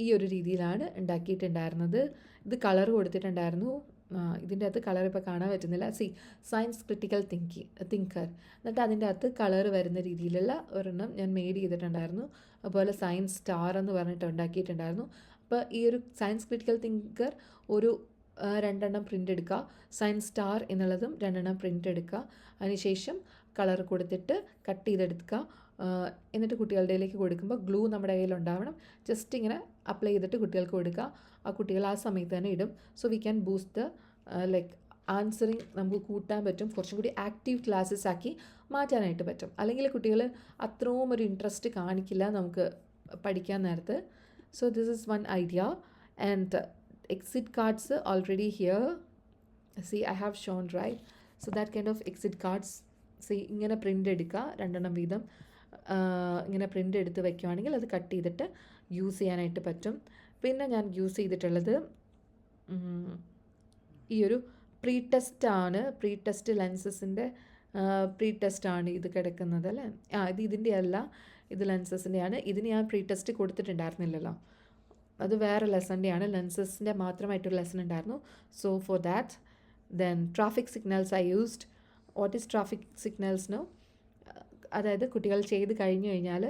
ഈ ഒരു രീതിയിലാണ് ഉണ്ടാക്കിയിട്ടുണ്ടായിരുന്നത്. ഇത് കളർ കൊടുത്തിട്ടുണ്ടായിരുന്നു. ഇതിൻ്റെ അകത്ത് കളർ ഇപ്പോൾ കാണാൻ പറ്റുന്നില്ല. സയൻസ് ക്രിട്ടിക്കൽ തിങ്കർ, എന്നിട്ട് അതിൻ്റെ അകത്ത് കളർ വരുന്ന രീതിയിലുള്ള ഒരെണ്ണം ഞാൻ മെയ്ഡ് ചെയ്തിട്ടുണ്ടായിരുന്നു. അതുപോലെ സയൻസ് സ്റ്റാർ എന്ന് പറഞ്ഞിട്ട് ഉണ്ടാക്കിയിട്ടുണ്ടായിരുന്നു. അപ്പോൾ ഈ ഒരു സയൻസ് ക്രിട്ടിക്കൽ തിങ്കർ ഒരു 2 പ്രിൻ്റ് എടുക്കുക, സയൻസ് സ്റ്റാർ എന്നുള്ളതും 2 പ്രിൻ്റ് എടുക്കുക. അതിനുശേഷം കളർ കൊടുത്തിട്ട് കട്ട് ചെയ്തെടുക്കുക. എന്നിട്ട് കുട്ടികളുടെ കയ്യിലേക്ക് കൊടുക്കുമ്പോൾ ഗ്ലൂ നമ്മുടെ കയ്യിലുണ്ടാവണം. ജസ്റ്റ് ഇങ്ങനെ അപ്ലൈ ചെയ്തിട്ട് കുട്ടികൾക്ക് കൊടുക്കുക. ആ കുട്ടികൾ ആ സമയത്ത് തന്നെ ഇടും. So we can boost the like answering നമുക്ക് കൂട്ടാൻ പറ്റും, കുറച്ചും കൂടി ആക്റ്റീവ് ക്ലാസ്സസ് ആക്കി മാറ്റാനായിട്ട് പറ്റും. അല്ലെങ്കിൽ കുട്ടികൾ അത്രയും ഒരു ഇൻട്രസ്റ്റ് കാണിക്കില്ല നമുക്ക് പഠിക്കാൻ നേരത്ത്. So this is one idea. And exit cards already here. I have shown, right? So that kind of exit cards, ഇങ്ങനെ പ്രിൻ്റ് എടുക്കുക, 2 വീതം ഇങ്ങനെ പ്രിൻ്റ് എടുത്ത് വയ്ക്കുവാണെങ്കിൽ അത് കട്ട് ചെയ്തിട്ട് യൂസ് ചെയ്യാനായിട്ട് പറ്റും. പിന്നെ ഞാൻ യൂസ് ചെയ്തിട്ടുള്ളത് ഈ ഒരു പ്രീ ടെസ്റ്റ് ലെൻസസിൻ്റെ പ്രീ ടെസ്റ്റാണ് ഇത് കിടക്കുന്നത് അല്ലേ. ഇത് ഇതിൻ്റെ അല്ല, ഇത് ലെൻസസിൻ്റെയാണ്. ഇതിന് ഞാൻ പ്രീ ടെസ്റ്റ് കൊടുത്തിട്ടുണ്ടായിരുന്നില്ലല്ലോ, അത് വേറെ ലെസൻ്റെയാണ്. ലെൻസസിൻ്റെ മാത്രമായിട്ടൊരു ലെസൺ ഉണ്ടായിരുന്നു. So for that then traffic signals I used. What is traffic signals no? അതായത് കുട്ടികൾ ചെയ്ത് കഴിഞ്ഞു കഴിഞ്ഞാൽ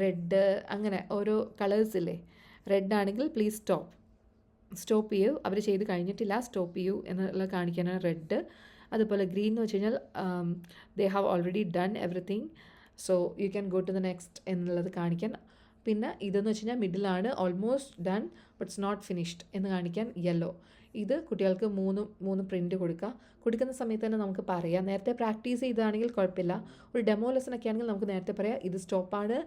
റെഡ് അങ്ങനെ ഓരോ കളേഴ്സ് ഇല്ലേ. റെഡ് ആണെങ്കിൽ പ്ലീസ് സ്റ്റോപ്പ് ചെയ്യൂ, അവർ ചെയ്ത് കഴിഞ്ഞിട്ടില്ല, സ്റ്റോപ്പ് ചെയ്യൂ എന്നുള്ള കാണിക്കാനാണ് റെഡ്. അതുപോലെ ഗ്രീൻ എന്ന് വെച്ച് കഴിഞ്ഞാൽ they have already done everything, so you can go to the next എന്നുള്ളത് കാണിക്കാൻ. പിന്നെ ഇതെന്ന് വെച്ച് കഴിഞ്ഞാൽ മിഡിലാണ് almost done but's not finished എന്ന് കാണിക്കാൻ യെല്ലോ. ഇത് കുട്ടികൾക്ക് മൂന്ന് പ്രിൻ്റ് കൊടുക്കുന്ന സമയത്ത് തന്നെ നമുക്ക് പറയാം. നേരത്തെ പ്രാക്ടീസ് ചെയ്താണെങ്കിൽ കുഴപ്പമില്ല. ഒരു ഡെമോ ലെസണൊക്കെ ആണെങ്കിൽ നമുക്ക് നേരത്തെ പറയാം, ഇത് സ്റ്റോപ്പാണ്,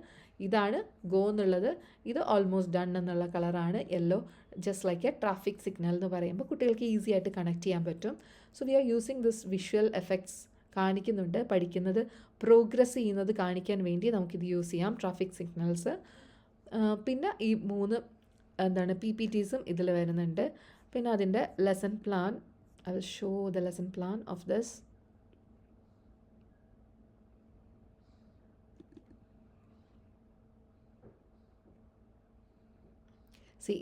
ഇതാണ് ഗോ എന്നുള്ളത്, ഇത് ഓൾമോസ്റ്റ് ഡൺ എന്നുള്ള കളറാണ് yellow. Just like A traffic signal എന്ന് പറയുമ്പോൾ കുട്ടികൾക്ക് ഈസി ആയിട്ട് കണക്ട് ചെയ്യാൻ പറ്റും. So we are using this visual effects കാണിക്കുന്നുണ്ട്. പഠിക്കുന്നത് പ്രോഗ്രസ് ചെയ്യുന്നത് കാണിക്കാൻ വേണ്ടി നമുക്കിത് യൂസ് ചെയ്യാം, ട്രാഫിക് സിഗ്നൽസ്. പിന്നെ ഈ 3 PPTസും ഇതിൽ വരുന്നുണ്ട്. പിന്നെ അതിൻ്റെ lesson plan, I will show the lesson plan of this.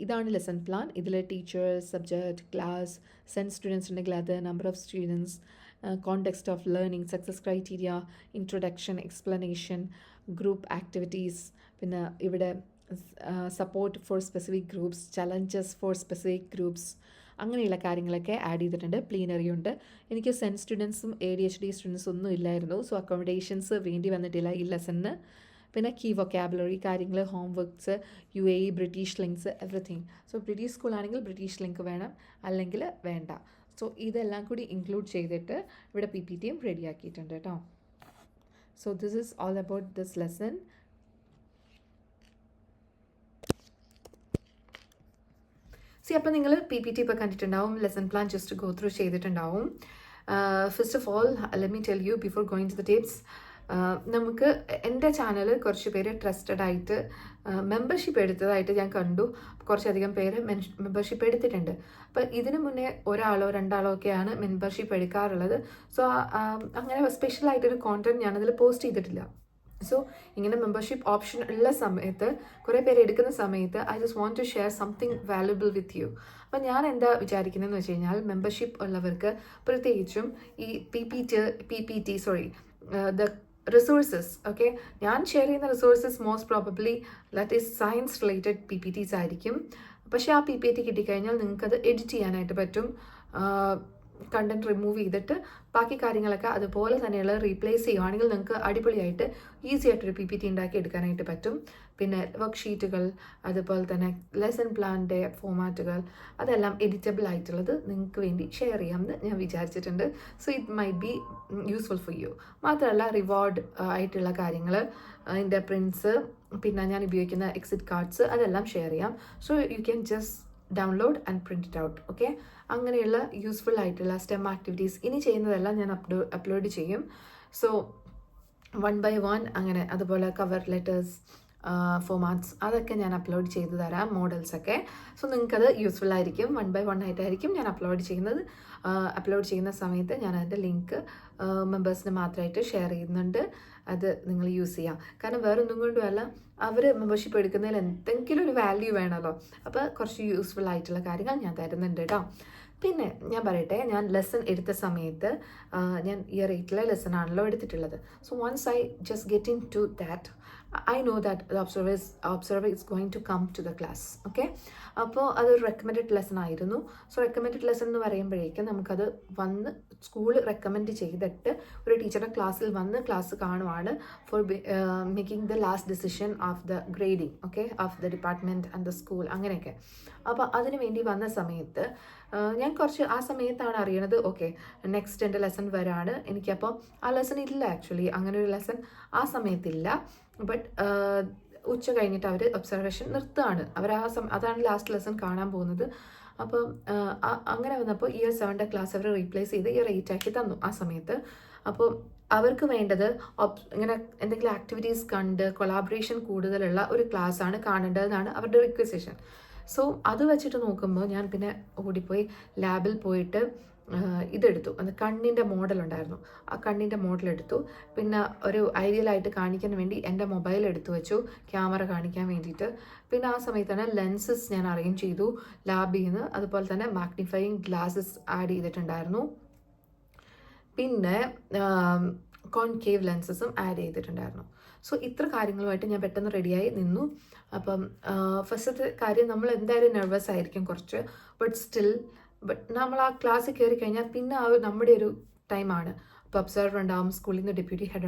ഇതാണ് ലെസൺ പ്ലാൻ. ഇതിൽ teachers, subject, class, send students ഉണ്ടെങ്കിൽ അത്, number of students, context of learning, success criteria, introduction, explanation, group activities, പിന്നെ ഇവിടെ support for specific groups, challenges four specific groups, അങ്ങനെയുള്ള കാര്യങ്ങളൊക്കെ add ചെയ്തിട്ടുണ്ട്. Plenary ഉണ്ട്. എനിക്ക് സെൻറ്റ് സ്റ്റുഡൻസും ADHD സ്റ്റുഡൻസും ഒന്നും ഇല്ലായിരുന്നു, സോ അക്കോമഡേഷൻസ് വേണ്ടി വന്നിട്ടില്ല ഈ ലെസണിന്. പിന്നെ കീ വൊക്കാബുലറി കാര്യങ്ങൾ, home works, UAE British links, everything. So British സ്കൂളാണെങ്കിൽ ബ്രിട്ടീഷ് ലിങ്ക് വേണം, അല്ലെങ്കിൽ വേണ്ട. സോ ഇതെല്ലാം കൂടി ഇൻക്ലൂഡ് ചെയ്തിട്ട് ഇവിടെ PPTയും റെഡിയാക്കിയിട്ടുണ്ട് കേട്ടോ. So this is all about this lesson. അപ്പോൾ നിങ്ങൾ PPT ഇപ്പോൾ കണ്ടിട്ടുണ്ടാവും, lesson plan just go through ചെയ്തിട്ടുണ്ടാവും. First of all let me tell you before going to the tips, നമുക്ക് എൻ്റെ ചാനൽ കുറച്ച് പേര് ട്രസ്റ്റഡ് ആയിട്ട് മെമ്പർഷിപ്പ് എടുത്തതായിട്ട് ഞാൻ കണ്ടു. കുറച്ചധികം പേര് മെമ്പർഷിപ്പ് എടുത്തിട്ടുണ്ട്. അപ്പോൾ ഇതിനു മുന്നേ ഒരാളോ രണ്ടാളോ ഒക്കെയാണ് മെമ്പർഷിപ്പ് എടുക്കാറുള്ളത്. സോ അങ്ങനെ സ്പെഷ്യലായിട്ടൊരു കോണ്ടന്റ് ഞാനതിൽ പോസ്റ്റ് ചെയ്തിട്ടില്ല. സോ ഇങ്ങനെ മെമ്പർഷിപ്പ് ഓപ്ഷൻ ഉള്ള സമയത്ത് കുറേ പേര് എടുക്കുന്ന സമയത്ത് I just want to share something valuable with you. അപ്പം ഞാൻ എന്താ വിചാരിക്കുന്നതെന്ന് വെച്ച് കഴിഞ്ഞാൽ മെമ്പർഷിപ്പ് ഉള്ളവർക്ക് പ്രത്യേകിച്ചും ഈ PPT ദ റിസോഴ്സസ്, ഓക്കെ, ഞാൻ ഷെയർ ചെയ്യുന്ന resources most probably that is science related PPTs ആയിരിക്കും. പക്ഷേ ആ PPT കിട്ടിക്കഴിഞ്ഞാൽ നിങ്ങൾക്കത് എഡിറ്റ് ചെയ്യാനായിട്ട് പറ്റും. കണ്ടന്റ് റിമൂവ് ചെയ്തിട്ട് ബാക്കി കാര്യങ്ങളൊക്കെ അതുപോലെ തന്നെയുള്ള റീപ്ലേസ് ചെയ്യുവാണെങ്കിൽ നിങ്ങൾക്ക് അടിപൊളിയായിട്ട് ഈസി ആയിട്ടൊരു PPT ഉണ്ടാക്കി എടുക്കാനായിട്ട് പറ്റും. പിന്നെ വർക്ക് ഷീറ്റുകൾ, അതുപോലെ തന്നെ ലെസൺ പ്ലാനിൻ്റെ ഫോമാറ്റുകൾ, അതെല്ലാം എഡിറ്റബിൾ ആയിട്ടുള്ളത് നിങ്ങൾക്ക് വേണ്ടി ഷെയർ ചെയ്യാമെന്ന് ഞാൻ വിചാരിച്ചിട്ടുണ്ട്. So it might be useful for you. മാത്രമല്ല റിവാർഡ് ആയിട്ടുള്ള കാര്യങ്ങൾ, അതിൻ്റെ പ്രിൻറ്റ്സ്, പിന്നെ ഞാൻ ഉപയോഗിക്കുന്ന എക്സിറ്റ് കാർഡ്സ്, അതെല്ലാം ഷെയർ ചെയ്യാം. So you can just download and print it out. Okay, അങ്ങനെയുള്ള യൂസ്ഫുൾ ആയിട്ടുള്ള STEM ആക്ടിവിറ്റീസ് ഇനി ചെയ്യുന്നതെല്ലാം ഞാൻ അപ്ലോഡ് ചെയ്യും. സോ 1 by 1 അങ്ങനെ, അതുപോലെ കവർ ലെറ്റേഴ്സ്, ഫോമാറ്റ്സ്, അതൊക്കെ ഞാൻ അപ്ലോഡ് ചെയ്ത് തരാം, മോഡൽസൊക്കെ. സോ നിങ്ങൾക്കത് യൂസ്ഫുൾ ആയിരിക്കും. 1 by 1 ആയിട്ടായിരിക്കും ഞാൻ അപ്ലോഡ് ചെയ്യുന്നത്. അപ്ലോഡ് ചെയ്യുന്ന സമയത്ത് ഞാൻ അതിൻ്റെ ലിങ്ക് മെമ്പേഴ്സിന് മാത്രമായിട്ട് ഷെയർ ചെയ്യുന്നുണ്ട്. അത് നിങ്ങൾ യൂസ് ചെയ്യാം. കാരണം വേറൊന്നും കൊണ്ടുമല്ല, അവർ മെമ്പർഷിപ്പ് എടുക്കുന്നതിൽ എന്തെങ്കിലും ഒരു വാല്യൂ വേണമല്ലോ. അപ്പോൾ കുറച്ച് യൂസ്ഫുൾ ആയിട്ടുള്ള കാര്യങ്ങൾ ഞാൻ തരുന്നുണ്ട് കേട്ടോ. പിന്നെ ഞാൻ പറയട്ടെ, ഞാൻ ലെസൺ എടുത്ത സമയത്ത് ഞാൻ ഇയർ 8 ലെസൺ ആണല്ലോ എടുത്തിട്ടുള്ളത്. So once I just get into that, I know that the observer is going to come to the class. Okay, അപ്പോൾ അതൊരു റെക്കമെൻഡഡ് ലെസൺ ആയിരുന്നു. സോ റെക്കമെൻഡഡ് ലെസൺ എന്ന് പറയുമ്പോഴേക്കും നമുക്കത് വന്ന് സ്കൂൾ റെക്കമെൻഡ് ചെയ്തിട്ട് ഒരു ടീച്ചറുടെ ക്ലാസ്സിൽ വന്ന് ക്ലാസ് കാണുവാണ് for making the last decision of the grading, okay, of the department and the school, അങ്ങനെയൊക്കെ. അപ്പോൾ അതിന് വേണ്ടി വന്ന സമയത്ത് ഞാൻ കുറച്ച് ആ സമയത്താണ് അറിയണത്, ഓക്കെ നെക്സ്റ്റ് എൻ്റെ ലെസൺ വരാണ്. എനിക്കപ്പോൾ ആ ലെസൺ ഇല്ല, ആക്ച്വലി അങ്ങനെ ഒരു ലെസൺ ആ സമയത്തില്ല. ബട്ട് ഉച്ച കഴിഞ്ഞിട്ട് അവർ ഒബ്സർവേഷൻ നിർത്തുകയാണ്. അവർ അതാണ് ലാസ്റ്റ് ലെസൺ കാണാൻ പോകുന്നത്. അപ്പം അങ്ങനെ വന്നപ്പോൾ ഇയർ 7 ക്ലാസ് അവർ റീപ്ലേസ് ചെയ്ത് ഇയർ 8 ആക്കി തന്നു ആ സമയത്ത്. അപ്പോൾ അവർക്ക് വേണ്ടത് ഇങ്ങനെ എന്തെങ്കിലും ആക്ടിവിറ്റീസ് കണ്ട് കൊളാബറേഷൻ കൂടുതലുള്ള ഒരു ക്ലാസ് ആണ് കാണേണ്ടതെന്നാണ് അവരുടെ റിക്വസ്റ്റേഷൻ. സോ അത് വെച്ചിട്ട് നോക്കുമ്പോൾ ഞാൻ പിന്നെ ഓടിപ്പോയി ലാബിൽ പോയിട്ട് ഇതെടുത്തു. അത് കണ്ണിൻ്റെ മോഡൽ ഉണ്ടായിരുന്നു, ആ കണ്ണിൻ്റെ മോഡൽ എടുത്തു. പിന്നെ ഒരു ഐഡിയലായിട്ട് കാണിക്കാൻ വേണ്ടി എൻ്റെ മൊബൈൽ എടുത്തു വെച്ചു, ക്യാമറ കാണിക്കാൻ വേണ്ടിയിട്ട്. പിന്നെ ആ സമയത്ത് തന്നെ ലെൻസസ് ഞാൻ അറേഞ്ച് ചെയ്തു ലാബിൽ നിന്ന്. അതുപോലെ തന്നെ മാഗ്നിഫയിങ് ഗ്ലാസസ് ആഡ് ചെയ്തിട്ടുണ്ടായിരുന്നു. പിന്നെ കോൺകേവ് ലെൻസസും ആഡ് ചെയ്തിട്ടുണ്ടായിരുന്നു. സോ ഇത്ര കാര്യങ്ങളുമായിട്ട് ഞാൻ പെട്ടെന്ന് റെഡിയായി നിന്നു. അപ്പം ഫസ്റ്റത്തെ കാര്യം, നമ്മൾ എന്തായാലും നെർവസ് ആയിരിക്കും കുറച്ച്, ബട്ട് നമ്മൾ ആ ക്ലാസ്സിൽ കയറി കഴിഞ്ഞാൽ പിന്നെ ആ നമ്മുടെ ഒരു ടൈമാണ്. അപ്പോൾ ഒബ്സർവർ ഉണ്ടാവും, സ്കൂളിൽ നിന്ന് ഡെപ്യൂട്ടി ഹെഡ്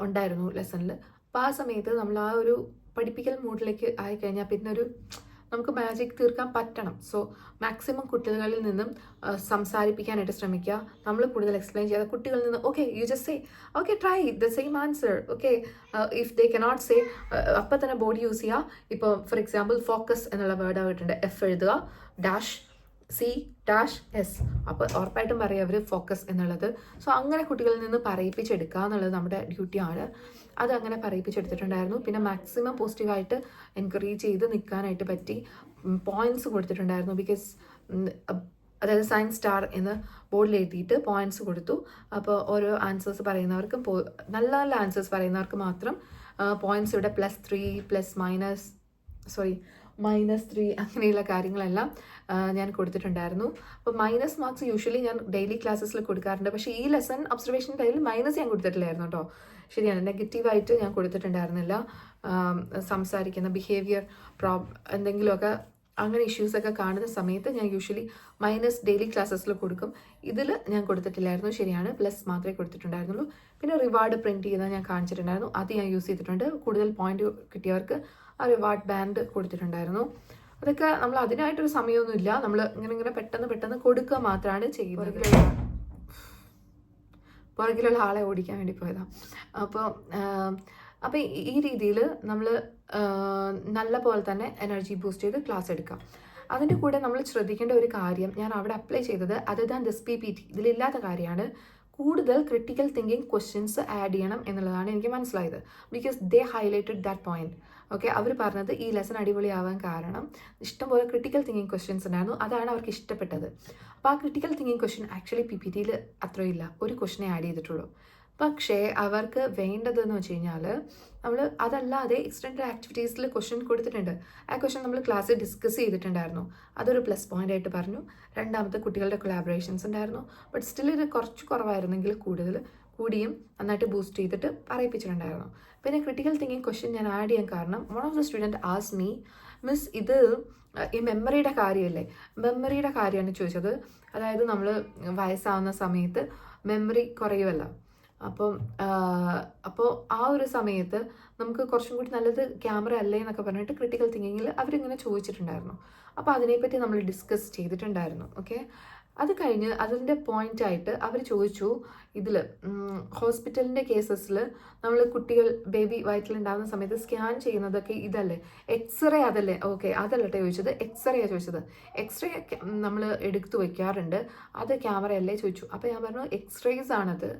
ഉണ്ടായിരുന്നു ലെസണിൽ. അപ്പോൾ ആ സമയത്ത് നമ്മൾ ആ ഒരു പഠിപ്പിക്കൽ മൂഡിലേക്ക് ആയിക്കഴിഞ്ഞാൽ പിന്നെ നമുക്ക് മാജിക് തീർക്കാൻ പറ്റണം. സോ മാക്സിമം കുട്ടികളിൽ നിന്നും സംസാരിപ്പിക്കാനായിട്ട് ശ്രമിക്കുക. നമ്മൾ കൂടുതൽ എക്സ്പ്ലെയിൻ ചെയ്യാതെ കുട്ടികളിൽ നിന്ന് okay you just say okay try the same answer, okay if they cannot say അപ്പം തന്നെ ബോഡി യൂസ് ചെയ്യുക. ഇപ്പോൾ ഫോർ എക്സാമ്പിൾ ഫോക്കസ് എന്നുള്ള വേർഡ് ആയിട്ടുണ്ട്, F എഴുതുക, C-S, അപ്പോൾ ഉറപ്പായിട്ടും പറയുക അവർ ഫോക്കസ് എന്നുള്ളത്. സോ അങ്ങനെ കുട്ടികളിൽ നിന്ന് പറയിപ്പിച്ചെടുക്കുക എന്നുള്ളത് നമ്മുടെ ഡ്യൂട്ടിയാണ്. അത് അങ്ങനെ പറയിപ്പിച്ചെടുത്തിട്ടുണ്ടായിരുന്നു. പിന്നെ മാക്സിമം പോസിറ്റീവായിട്ട് എൻകറേജ് ചെയ്ത് നിൽക്കാനായിട്ട് പറ്റി. പോയിൻറ്റ്സ് കൊടുത്തിട്ടുണ്ടായിരുന്നു, ബിക്കോസ് അതായത് സയൻസ് സ്റ്റാർ എന്ന് ബോർഡിൽ എഴുതിയിട്ട് പോയിൻറ്റ്സ് കൊടുത്തു. അപ്പോൾ ഓരോ ആൻസേഴ്സ് പറയുന്നവർക്കും നല്ല നല്ല ആൻസേഴ്സ് പറയുന്നവർക്ക് മാത്രം പോയിൻറ്റ്സ് ഇവിടെ -3 അങ്ങനെയുള്ള കാര്യങ്ങളെല്ലാം ഞാൻ കൊടുത്തിട്ടുണ്ടായിരുന്നു. അപ്പോൾ മൈനസ് മാർക്സ് യൂഷ്വലി ഞാൻ ഡെയിലി ക്ലാസ്സസിൽ കൊടുക്കാറുണ്ട്. പക്ഷേ ഈ ലെസൺ ഒബ്സർവേഷൻ ടൈമിൽ മൈനസ് ഞാൻ കൊടുത്തിട്ടില്ലായിരുന്നു കേട്ടോ. ശരിയാണ്, നെഗറ്റീവായിട്ട് ഞാൻ കൊടുത്തിട്ടുണ്ടായിരുന്നില്ല. സംസാരിക്കുന്ന ബിഹേവിയർ എന്തെങ്കിലുമൊക്കെ അങ്ങനെ ഇഷ്യൂസൊക്കെ കാണുന്ന സമയത്ത് ഞാൻ യൂഷ്വലി മൈനസ് ഡെയിലി ക്ലാസ്സസിൽ കൊടുക്കും. ഇതിൽ ഞാൻ കൊടുത്തിട്ടില്ലായിരുന്നു, ശരിയാണ്, പ്ലസ് മാത്രമേ കൊടുത്തിട്ടുണ്ടായിരുന്നുള്ളൂ. പിന്നെ റിവാർഡ് പ്രിൻറ്റ് ചെയ്താൽ ഞാൻ കാണിച്ചിട്ടുണ്ടായിരുന്നു, അത് ഞാൻ യൂസ് ചെയ്തിട്ടുണ്ട്. കൂടുതൽ പോയിന്റ് കിട്ടിയവർക്ക് ആ റിവാർഡ് ബാൻഡ് കൊടുത്തിട്ടുണ്ടായിരുന്നു. അതൊക്കെ നമ്മൾ അതിനായിട്ടൊരു സമയമൊന്നുമില്ല, നമ്മൾ ഇങ്ങനെ പെട്ടെന്ന് കൊടുക്കുക മാത്രമാണ് ചെയ്യുന്നത്. പുറകിലുള്ള ആളെ ഓടിക്കാൻ വേണ്ടി പോയതാണ്. അപ്പോൾ ഈ രീതിയിൽ നമ്മൾ നല്ല പോലെ തന്നെ എനർജി ബൂസ്റ്റ് ചെയ്ത് ക്ലാസ് എടുക്കാം. അതിൻ്റെ കൂടെ നമ്മൾ ശ്രദ്ധിക്കേണ്ട ഒരു കാര്യം, ഞാൻ അവിടെ അപ്ലൈ ചെയ്തത് അതർ ദാൻ ദിസ് PPT ഇതിലില്ലാത്ത കാര്യമാണ്, കൂടുതൽ ക്രിട്ടിക്കൽ തിങ്കിങ് ക്വസ്റ്റ്യൻസ് ആഡ് ചെയ്യണം എന്നുള്ളതാണ് എനിക്ക് മനസ്സിലായത്. Because they highlighted that point. Okay, അവർ പറഞ്ഞത് ഈ ലെസൺ അടിപൊളിയാവാൻ കാരണം ഇഷ്ടംപോലെ ക്രിട്ടിക്കൽ തിങ്കിങ് ക്വസ്റ്റ്യൻസ് ഉണ്ടായിരുന്നു, അതാണ് അവർക്ക് ഇഷ്ടപ്പെട്ടത്. അപ്പോൾ ആ ക്രിട്ടിക്കൽ തിങ്കിങ് ക്വസ്റ്റ്യൻ ആക്ച്വലി PPT-യിൽ അത്രയില്ല, ഒരു ക്വസ്റ്റ്യനെ ആഡ് ചെയ്തിട്ടുള്ളൂ. പക്ഷേ അവർക്ക് വേണ്ടതെന്ന് വെച്ച് കഴിഞ്ഞാൽ നമ്മൾ അതല്ലാതെ എക്സ്റ്റൻഡ് ആക്ടിവിറ്റീസിൽ ക്വസ്റ്റ്യൻ കൊടുത്തിട്ടുണ്ട്. ആ ക്വസ്റ്റ്യൻ നമ്മൾ ക്ലാസ്സിൽ ഡിസ്കസ് ചെയ്തിട്ടുണ്ടായിരുന്നു, അതൊരു പ്ലസ് പോയിന്റ് ആയിട്ട് പറഞ്ഞു. രണ്ടാമത്തെ കുട്ടികളുടെ കൊളാബറേഷൻസ് ഉണ്ടായിരുന്നു, ബട്ട് സ്റ്റിൽ ഇത് കുറച്ച് കുറവായിരുന്നെങ്കിൽ കൂടിയും നന്നായിട്ട് ബൂസ്റ്റ് ചെയ്തിട്ട് പറയിപ്പിച്ചിട്ടുണ്ടായിരുന്നു. പിന്നെ ക്രിട്ടിക്കൽ തിങ്കിങ് ക്വസ്റ്റ്യൻ ഞാൻ ആഡ് ചെയ്യാൻ കാരണം one of the student as me, miss ഇത് ഈ മെമ്മറിയുടെ കാര്യമല്ലേ, മെമ്മറിയുടെ കാര്യമാണ് ചോദിച്ചത്. അതായത് നമ്മൾ വയസ്സാവുന്ന സമയത്ത് മെമ്മറി കുറയുമല്ലോ, അപ്പോൾ ആ ഒരു സമയത്ത് നമുക്ക് കുറച്ചും കൂടി നല്ലത് ക്യാമറ അല്ലേ എന്നൊക്കെ പറഞ്ഞിട്ട് ക്രിട്ടിക്കൽ തിങ്കിങ്ങിൽ അവരിങ്ങനെ ചോദിച്ചിട്ടുണ്ടായിരുന്നു. അപ്പോൾ അതിനെപ്പറ്റി നമ്മൾ ഡിസ്കസ് ചെയ്തിട്ടുണ്ടായിരുന്നു. ഓക്കെ, അത് കഴിഞ്ഞ് അതിൻ്റെ പോയിൻ്റായിട്ട് അവർ ചോദിച്ചു, ഇതിൽ ഹോസ്പിറ്റലിൻ്റെ കേസസിൽ നമ്മൾ കുട്ടികൾ ബേബി വയറ്റിലുണ്ടാകുന്ന സമയത്ത് സ്കാൻ ചെയ്യുന്നതൊക്കെ ഇതല്ലേ, എക്സ്റേ അതല്ലേ? ഓക്കെ, അതല്ലട്ടെ ചോദിച്ചത്, എക്സ്റേയാണ് ചോദിച്ചത്. എക്സ്റേ നമ്മൾ എടുത്തു വയ്ക്കാറുണ്ട്, അത് ക്യാമറ അല്ലേ ചോദിച്ചു. അപ്പോൾ ഞാൻ പറഞ്ഞു എക്സ്റേസ് ആണത്,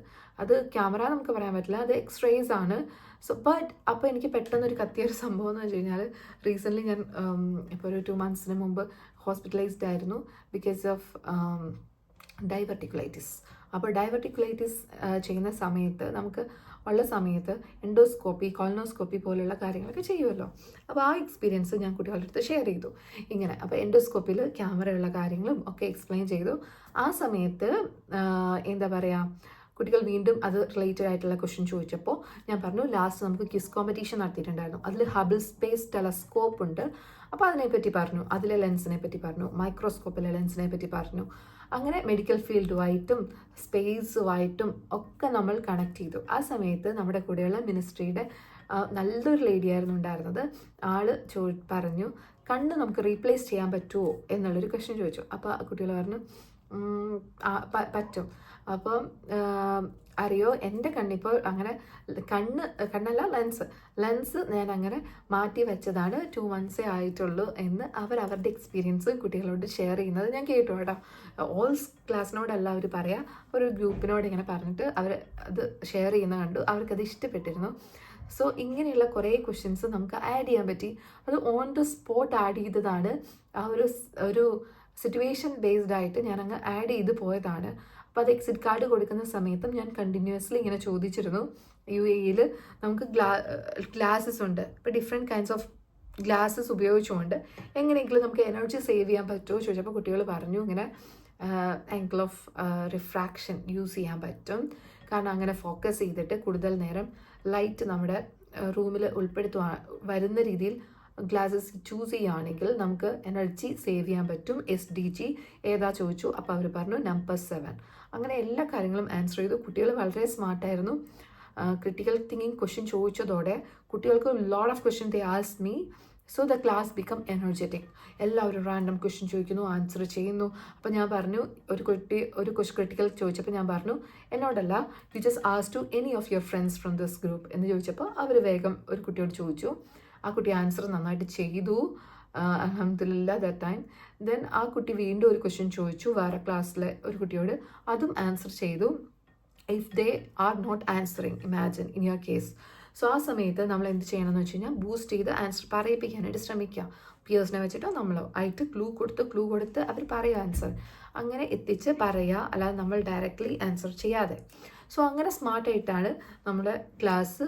അത് ക്യാമറ നമുക്ക് പറയാൻ പറ്റില്ല, അത് എക്സ്റേസ് ആണ്. സോ ബട്ട് അപ്പോൾ എനിക്ക് പെട്ടെന്നൊരു കത്തിയൊരു സംഭവം എന്ന് വെച്ച് കഴിഞ്ഞാൽ, റീസെൻ്റ്ലി ഞാൻ ഇപ്പോൾ ഒരു 2 months മുമ്പ് ഹോസ്പിറ്റലൈസ്ഡ് ആയിരുന്നു ബിക്കോസ് ഓഫ് ഡൈവർട്ടിക്കുലൈറ്റിസ്. അപ്പോൾ ഡൈവർട്ടിക്കുലൈറ്റിസ് ചെയ്യുന്ന സമയത്ത് നമുക്ക് ഉള്ള സമയത്ത് എൻഡോസ്കോപ്പി, കോളനോസ്കോപ്പി പോലുള്ള കാര്യങ്ങളൊക്കെ ചെയ്യുമല്ലോ. അപ്പോൾ ആ എക്സ്പീരിയൻസ് ഞാൻ കുട്ടികളുടെ അടുത്ത് ഷെയർ ചെയ്തു ഇങ്ങനെ. അപ്പോൾ എൻഡോസ്കോപ്പിയിൽ ക്യാമറയുള്ള കാര്യങ്ങളും ഒക്കെ എക്സ്പ്ലെയിൻ ചെയ്തു. ആ സമയത്ത് എന്താ പറയുക, കുട്ടികൾ വീണ്ടും അത് റിലേറ്റഡ് ആയിട്ടുള്ള ക്വസ്റ്റ്യൻ ചോദിച്ചപ്പോൾ ഞാൻ പറഞ്ഞു ലാസ്റ്റ് നമുക്ക് ക്വിസ് കോമ്പറ്റീഷൻ നടത്തിയിട്ടുണ്ടായിരുന്നു, അതിൽ ഹബിൾ സ്പേസ് ടെലസ്കോപ്പ് ഉണ്ട്, അപ്പോൾ അതിനെപ്പറ്റി പറഞ്ഞു, അതിലെ ലെൻസിനെ പറ്റി പറഞ്ഞു, മൈക്രോസ്കോപ്പിലെ ലെൻസിനെ പറ്റി പറഞ്ഞു. അങ്ങനെ മെഡിക്കൽ ഫീൽഡുമായിട്ടും സ്പേസുമായിട്ടും ഒക്കെ നമ്മൾ കണക്ട് ചെയ്തു. ആ സമയത്ത് നമ്മുടെ കൂടെയുള്ള മിനിസ്ട്രിയുടെ നല്ലൊരു ലേഡിയായിരുന്നു ഉണ്ടായിരുന്നത്. ആൾ പറഞ്ഞു കണ്ണ് നമുക്ക് റീപ്ലേസ് ചെയ്യാൻ പറ്റുമോ എന്നുള്ളൊരു ക്വസ്റ്റ്യൻ ചോദിച്ചു. അപ്പോൾ കുട്ടികൾ പറഞ്ഞു പറ്റും. അപ്പം അറിയോ, എൻ്റെ കണ്ണിപ്പോൾ അങ്ങനെ കണ്ണല്ല ലെൻസ് ഞാൻ അങ്ങനെ മാറ്റി വെച്ചതാണ്, 2 months ആയിട്ടുള്ളൂ എന്ന് അവരുടെ എക്സ്പീരിയൻസ് കുട്ടികളോട് ഷെയർ ചെയ്യുന്നത് ഞാൻ കേട്ടു കേട്ടോ. ഓൾ ക്ലാസ്സിനോടല്ല അവർ പറയാം, ഒരു ഗ്രൂപ്പിനോട് ഇങ്ങനെ പറഞ്ഞിട്ട് അവർ അത് ഷെയർ ചെയ്യുന്ന കണ്ടു, അവർക്കത് ഇഷ്ടപ്പെട്ടിരുന്നു. സോ ഇങ്ങനെയുള്ള കുറേ ക്വസ്റ്റ്യൻസ് നമുക്ക് ആഡ് ചെയ്യാൻ പറ്റി. അത് ഓൺ ദ സ്പോട്ട് ആഡ് ചെയ്തതാണ്, ആ ഒരു സിറ്റുവേഷൻ ബേസ്ഡ് ആയിട്ട് ഞാൻ അങ്ങ് ആഡ് ചെയ്ത് പോയതാണ്. അപ്പോൾ അത് എക്സിറ്റ് കാർഡ് കൊടുക്കുന്ന സമയത്തും ഞാൻ കണ്ടിന്യൂസ്ലി ഇങ്ങനെ ചോദിച്ചിരുന്നു. UAE-യിൽ നമുക്ക് ഗ്ലാസസ് ഉണ്ട്, ഇപ്പോൾ ഡിഫറെൻറ്റ് കൈൻഡ്സ് ഓഫ് ഗ്ലാസസ് ഉപയോഗിച്ചുകൊണ്ട് എങ്ങനെയെങ്കിലും നമുക്ക് എനർജി സേവ് ചെയ്യാൻ പറ്റുമോ ചോദിച്ചപ്പോൾ കുട്ടികൾ പറഞ്ഞു ഇങ്ങനെ ആംഗിൾ ഓഫ് റിഫ്രാക്ഷൻ യൂസ് ചെയ്യാൻ പറ്റും, കാരണം അങ്ങനെ ഫോക്കസ് ചെയ്തിട്ട് കൂടുതൽ നേരം ലൈറ്റ് നമ്മുടെ റൂമിൽ വരുന്ന രീതിയിൽ ഗ്ലാസസ് ചൂസ് ചെയ്യുകയാണെങ്കിൽ നമുക്ക് എനർജി സേവ് ചെയ്യാൻ പറ്റും. SDG ഏതാ ചോദിച്ചു, അപ്പോൾ അവർ പറഞ്ഞു നമ്പർ 7. അങ്ങനെ എല്ലാ കാര്യങ്ങളും ആൻസർ ചെയ്തു. കുട്ടികൾ വളരെ സ്മാർട്ടായിരുന്നു. ക്രിട്ടിക്കൽ തിങ്കിങ് ക്വസ്റ്റ്യൻ ചോദിച്ചതോടെ കുട്ടികൾക്ക് lot of question they asked me. So the class become energetic. എല്ലാവരും റാൻഡം ക്വസ്റ്റ്യൻ ചോദിക്കുന്നു, ആൻസർ ചെയ്യുന്നു. അപ്പോൾ ഞാൻ പറഞ്ഞു, ഒരു ക്രിട്ടിക്കൽ ചോദിച്ചപ്പോൾ ഞാൻ പറഞ്ഞു എന്നോടല്ല, you just ask to any of your friends from this group എന്ന് ചോദിച്ചപ്പോൾ അവർ വേഗം ഒരു കുട്ടിയോട് ചോദിച്ചു. ആ കുട്ടി ആൻസർ നന്നായിട്ട് ചെയ്തു, അൽഹംദുലില്ലാ ദാറ്റ് ടൈം. ദെൻ ആ കുട്ടി വീണ്ടും ഒരു ക്വസ്റ്റ്യൻ ചോദിച്ചു വേറെ ക്ലാസ്സിലെ ഒരു കുട്ടിയോട്, അതും ആൻസർ ചെയ്തു. If they are not answering, imagine in your case. So ആ സമയത്ത് നമ്മൾ എന്ത് ചെയ്യണമെന്ന് വെച്ച് കഴിഞ്ഞാൽ ബൂസ്റ്റ് ചെയ്ത് ആൻസർ പറയിപ്പിക്കാനായിട്ട് ശ്രമിക്കുക. പിയേഴ്സിനെ വെച്ചിട്ടോ നമ്മളോ ആയിട്ട് ക്ലൂ കൊടുത്ത് അവർ പറയുക ആൻസർ, അങ്ങനെ എത്തിച്ച് പറയുക, അല്ലാതെ നമ്മൾ ഡയറക്റ്റ്ലി ആൻസർ ചെയ്യാതെ. സോ അങ്ങനെ സ്മാർട്ടായിട്ടാണ് നമ്മുടെ ക്ലാസ്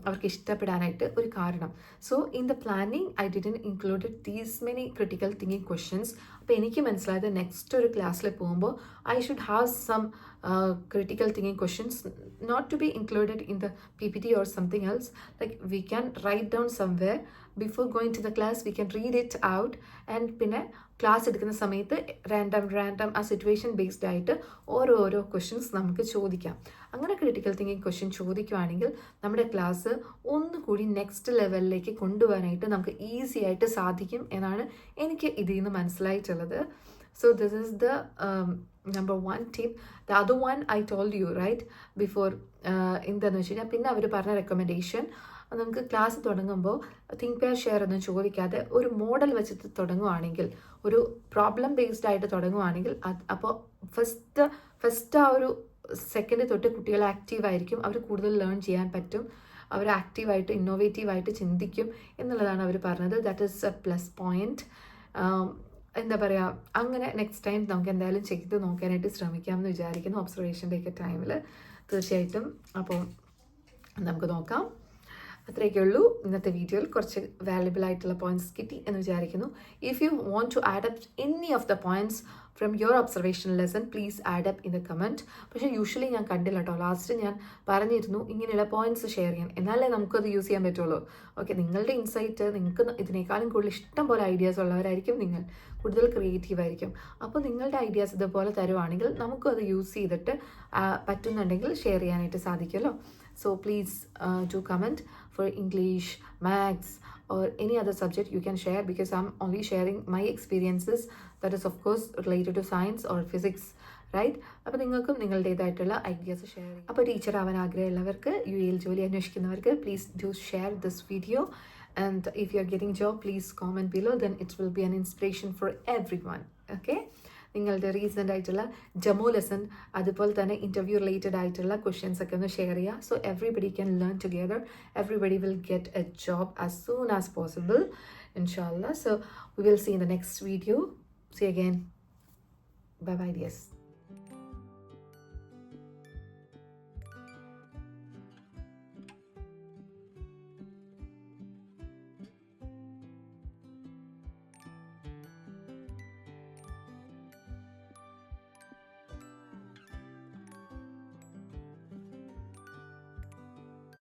അവർക്ക് ഇഷ്ടപ്പെടാനായിട്ട് ഒരു കാരണം. So in the planning I didn't included these many critical thinking questions. അപ്പോൾ എനിക്ക് മനസ്സിലായത് നെക്സ്റ്റ് ഒരു ക്ലാസ്സിൽ പോകുമ്പോൾ I should have some critical thinking questions not to be included in the PPT or something else. Like we can write down somewhere before going to the class, we can read it out, and പിന്നെ class എടുക്കുന്ന സമയത്ത് random ആ situation based ആയിട്ട് ഓരോ questions നമുക്ക് ചോദിക്കാം. അങ്ങനെ critical thinking question ചോദിക്കുകയാണെങ്കിൽ നമ്മുടെ ക്ലാസ് ഒന്നുകൂടി നെക്സ്റ്റ് ലെവലിലേക്ക് കൊണ്ടുപോകാനായിട്ട് നമുക്ക് ഈസി ആയിട്ട് സാധിക്കും എന്നാണ് എനിക്ക് ഇതിൽ നിന്ന് മനസ്സിലായിട്ടുള്ളത്. So this is the number 1 tip. The other one I told you right before എന്താണെന്ന് വെച്ച് കഴിഞ്ഞാൽ, പിന്നെ അവർ പറഞ്ഞ റെക്കമെൻഡേഷൻ, നമുക്ക് ക്ലാസ് തുടങ്ങുമ്പോൾ തിങ്ക് പെയർ ഷെയർ ഒന്നും ചോദിക്കാതെ ഒരു മോഡൽ വെച്ചിട്ട് തുടങ്ങുവാണെങ്കിൽ, ഒരു പ്രോബ്ലം ബേസ്ഡ് ആയിട്ട് തുടങ്ങുവാണെങ്കിൽ അപ്പോൾ ഫസ്റ്റ് ആ ഒരു സെക്കൻഡ് തൊട്ട് കുട്ടികൾ ആക്റ്റീവായിരിക്കും, അവർ കൂടുതൽ ലേൺ ചെയ്യാൻ പറ്റും, അവർ ആക്റ്റീവായിട്ട് ഇന്നോവേറ്റീവായിട്ട് ചിന്തിക്കും എന്നുള്ളതാണ് അവർ പറഞ്ഞത്. That is A plus point. എന്താ പറയുക, അങ്ങനെ നെക്സ്റ്റ് ടൈം നമുക്ക് എന്തായാലും ചെയ്ത് നോക്കാനായിട്ട് ശ്രമിക്കാമെന്ന് വിചാരിക്കുന്നു ഒബ്സർവേഷൻ്റെയൊക്കെ ടൈമിൽ തീർച്ചയായിട്ടും. അപ്പോൾ നമുക്ക് നോക്കാം. അത്രയൊക്കെ ഉള്ളൂ ഇന്നത്തെ വീഡിയോയിൽ. കുറച്ച് വാല്യുബിൾ ആയിട്ടുള്ള പോയിന്റ്സ് കിട്ടി എന്ന് വിചാരിക്കുന്നു. If you want to add up any of the points from your observation lesson, please add up in the comment. പക്ഷേ യൂഷ്വലി ഞാൻ കണ്ടില്ല കേട്ടോ. ലാസ്റ്റ് ഞാൻ പറഞ്ഞിരുന്നു ഇങ്ങനെയുള്ള പോയിന്റ്സ് ഷെയർ ചെയ്യാൻ, എന്നാലേ നമുക്കത് യൂസ് ചെയ്യാൻ പറ്റുള്ളൂ. ഓക്കെ, നിങ്ങളുടെ ഇൻസൈറ്റ്, നിങ്ങൾക്ക് ഇതിനേക്കാളും കൂടുതൽ ഇഷ്ടം പോലെ ഐഡിയാസ് ഉള്ളവരായിരിക്കും നിങ്ങൾ, കൂടുതൽ ക്രിയേറ്റീവ് ആയിരിക്കും. അപ്പോൾ നിങ്ങളുടെ ഐഡിയാസ് ഇതുപോലെ തരുവാണെങ്കിൽ നമുക്കും അത് യൂസ് ചെയ്തിട്ട് പറ്റുന്നുണ്ടെങ്കിൽ ഷെയർ ചെയ്യാനായിട്ട് സാധിക്കുമല്ലോ. So please do comment for English, Maths or any other subject you can share, because I'm only sharing my experiences that is of course related to science or physics, right? അപ്പോൾ നിങ്ങൾക്കും നിങ്ങളുടേതായിട്ടുള്ള ideas share ചെയ്യും. അപ്പോൾ teacher ആവാൻ ആഗ്രഹമുള്ളവർക്ക്, UAE ജോലി അന്വേഷിക്കുന്നവർക്ക്, please do share this video. And if you are getting job, please comment below, then it will be an inspiration for everyone. Okay? നിങ്ങളുടെ recent ആയിട്ടുള്ള ഡെമോ ലെസൺ, അതുപോലെ തന്നെ ഇൻ്റർവ്യൂ റിലേറ്റഡ് ആയിട്ടുള്ള ക്വസ്റ്റ്യൻസ് ഒക്കെ ഒന്ന് ഷെയർ ചെയ്യുക. So everybody can learn together, everybody will get a job as soon as possible, ഇൻഷാല്ലാ. So we will see in the next video. See again. Bye bye dears.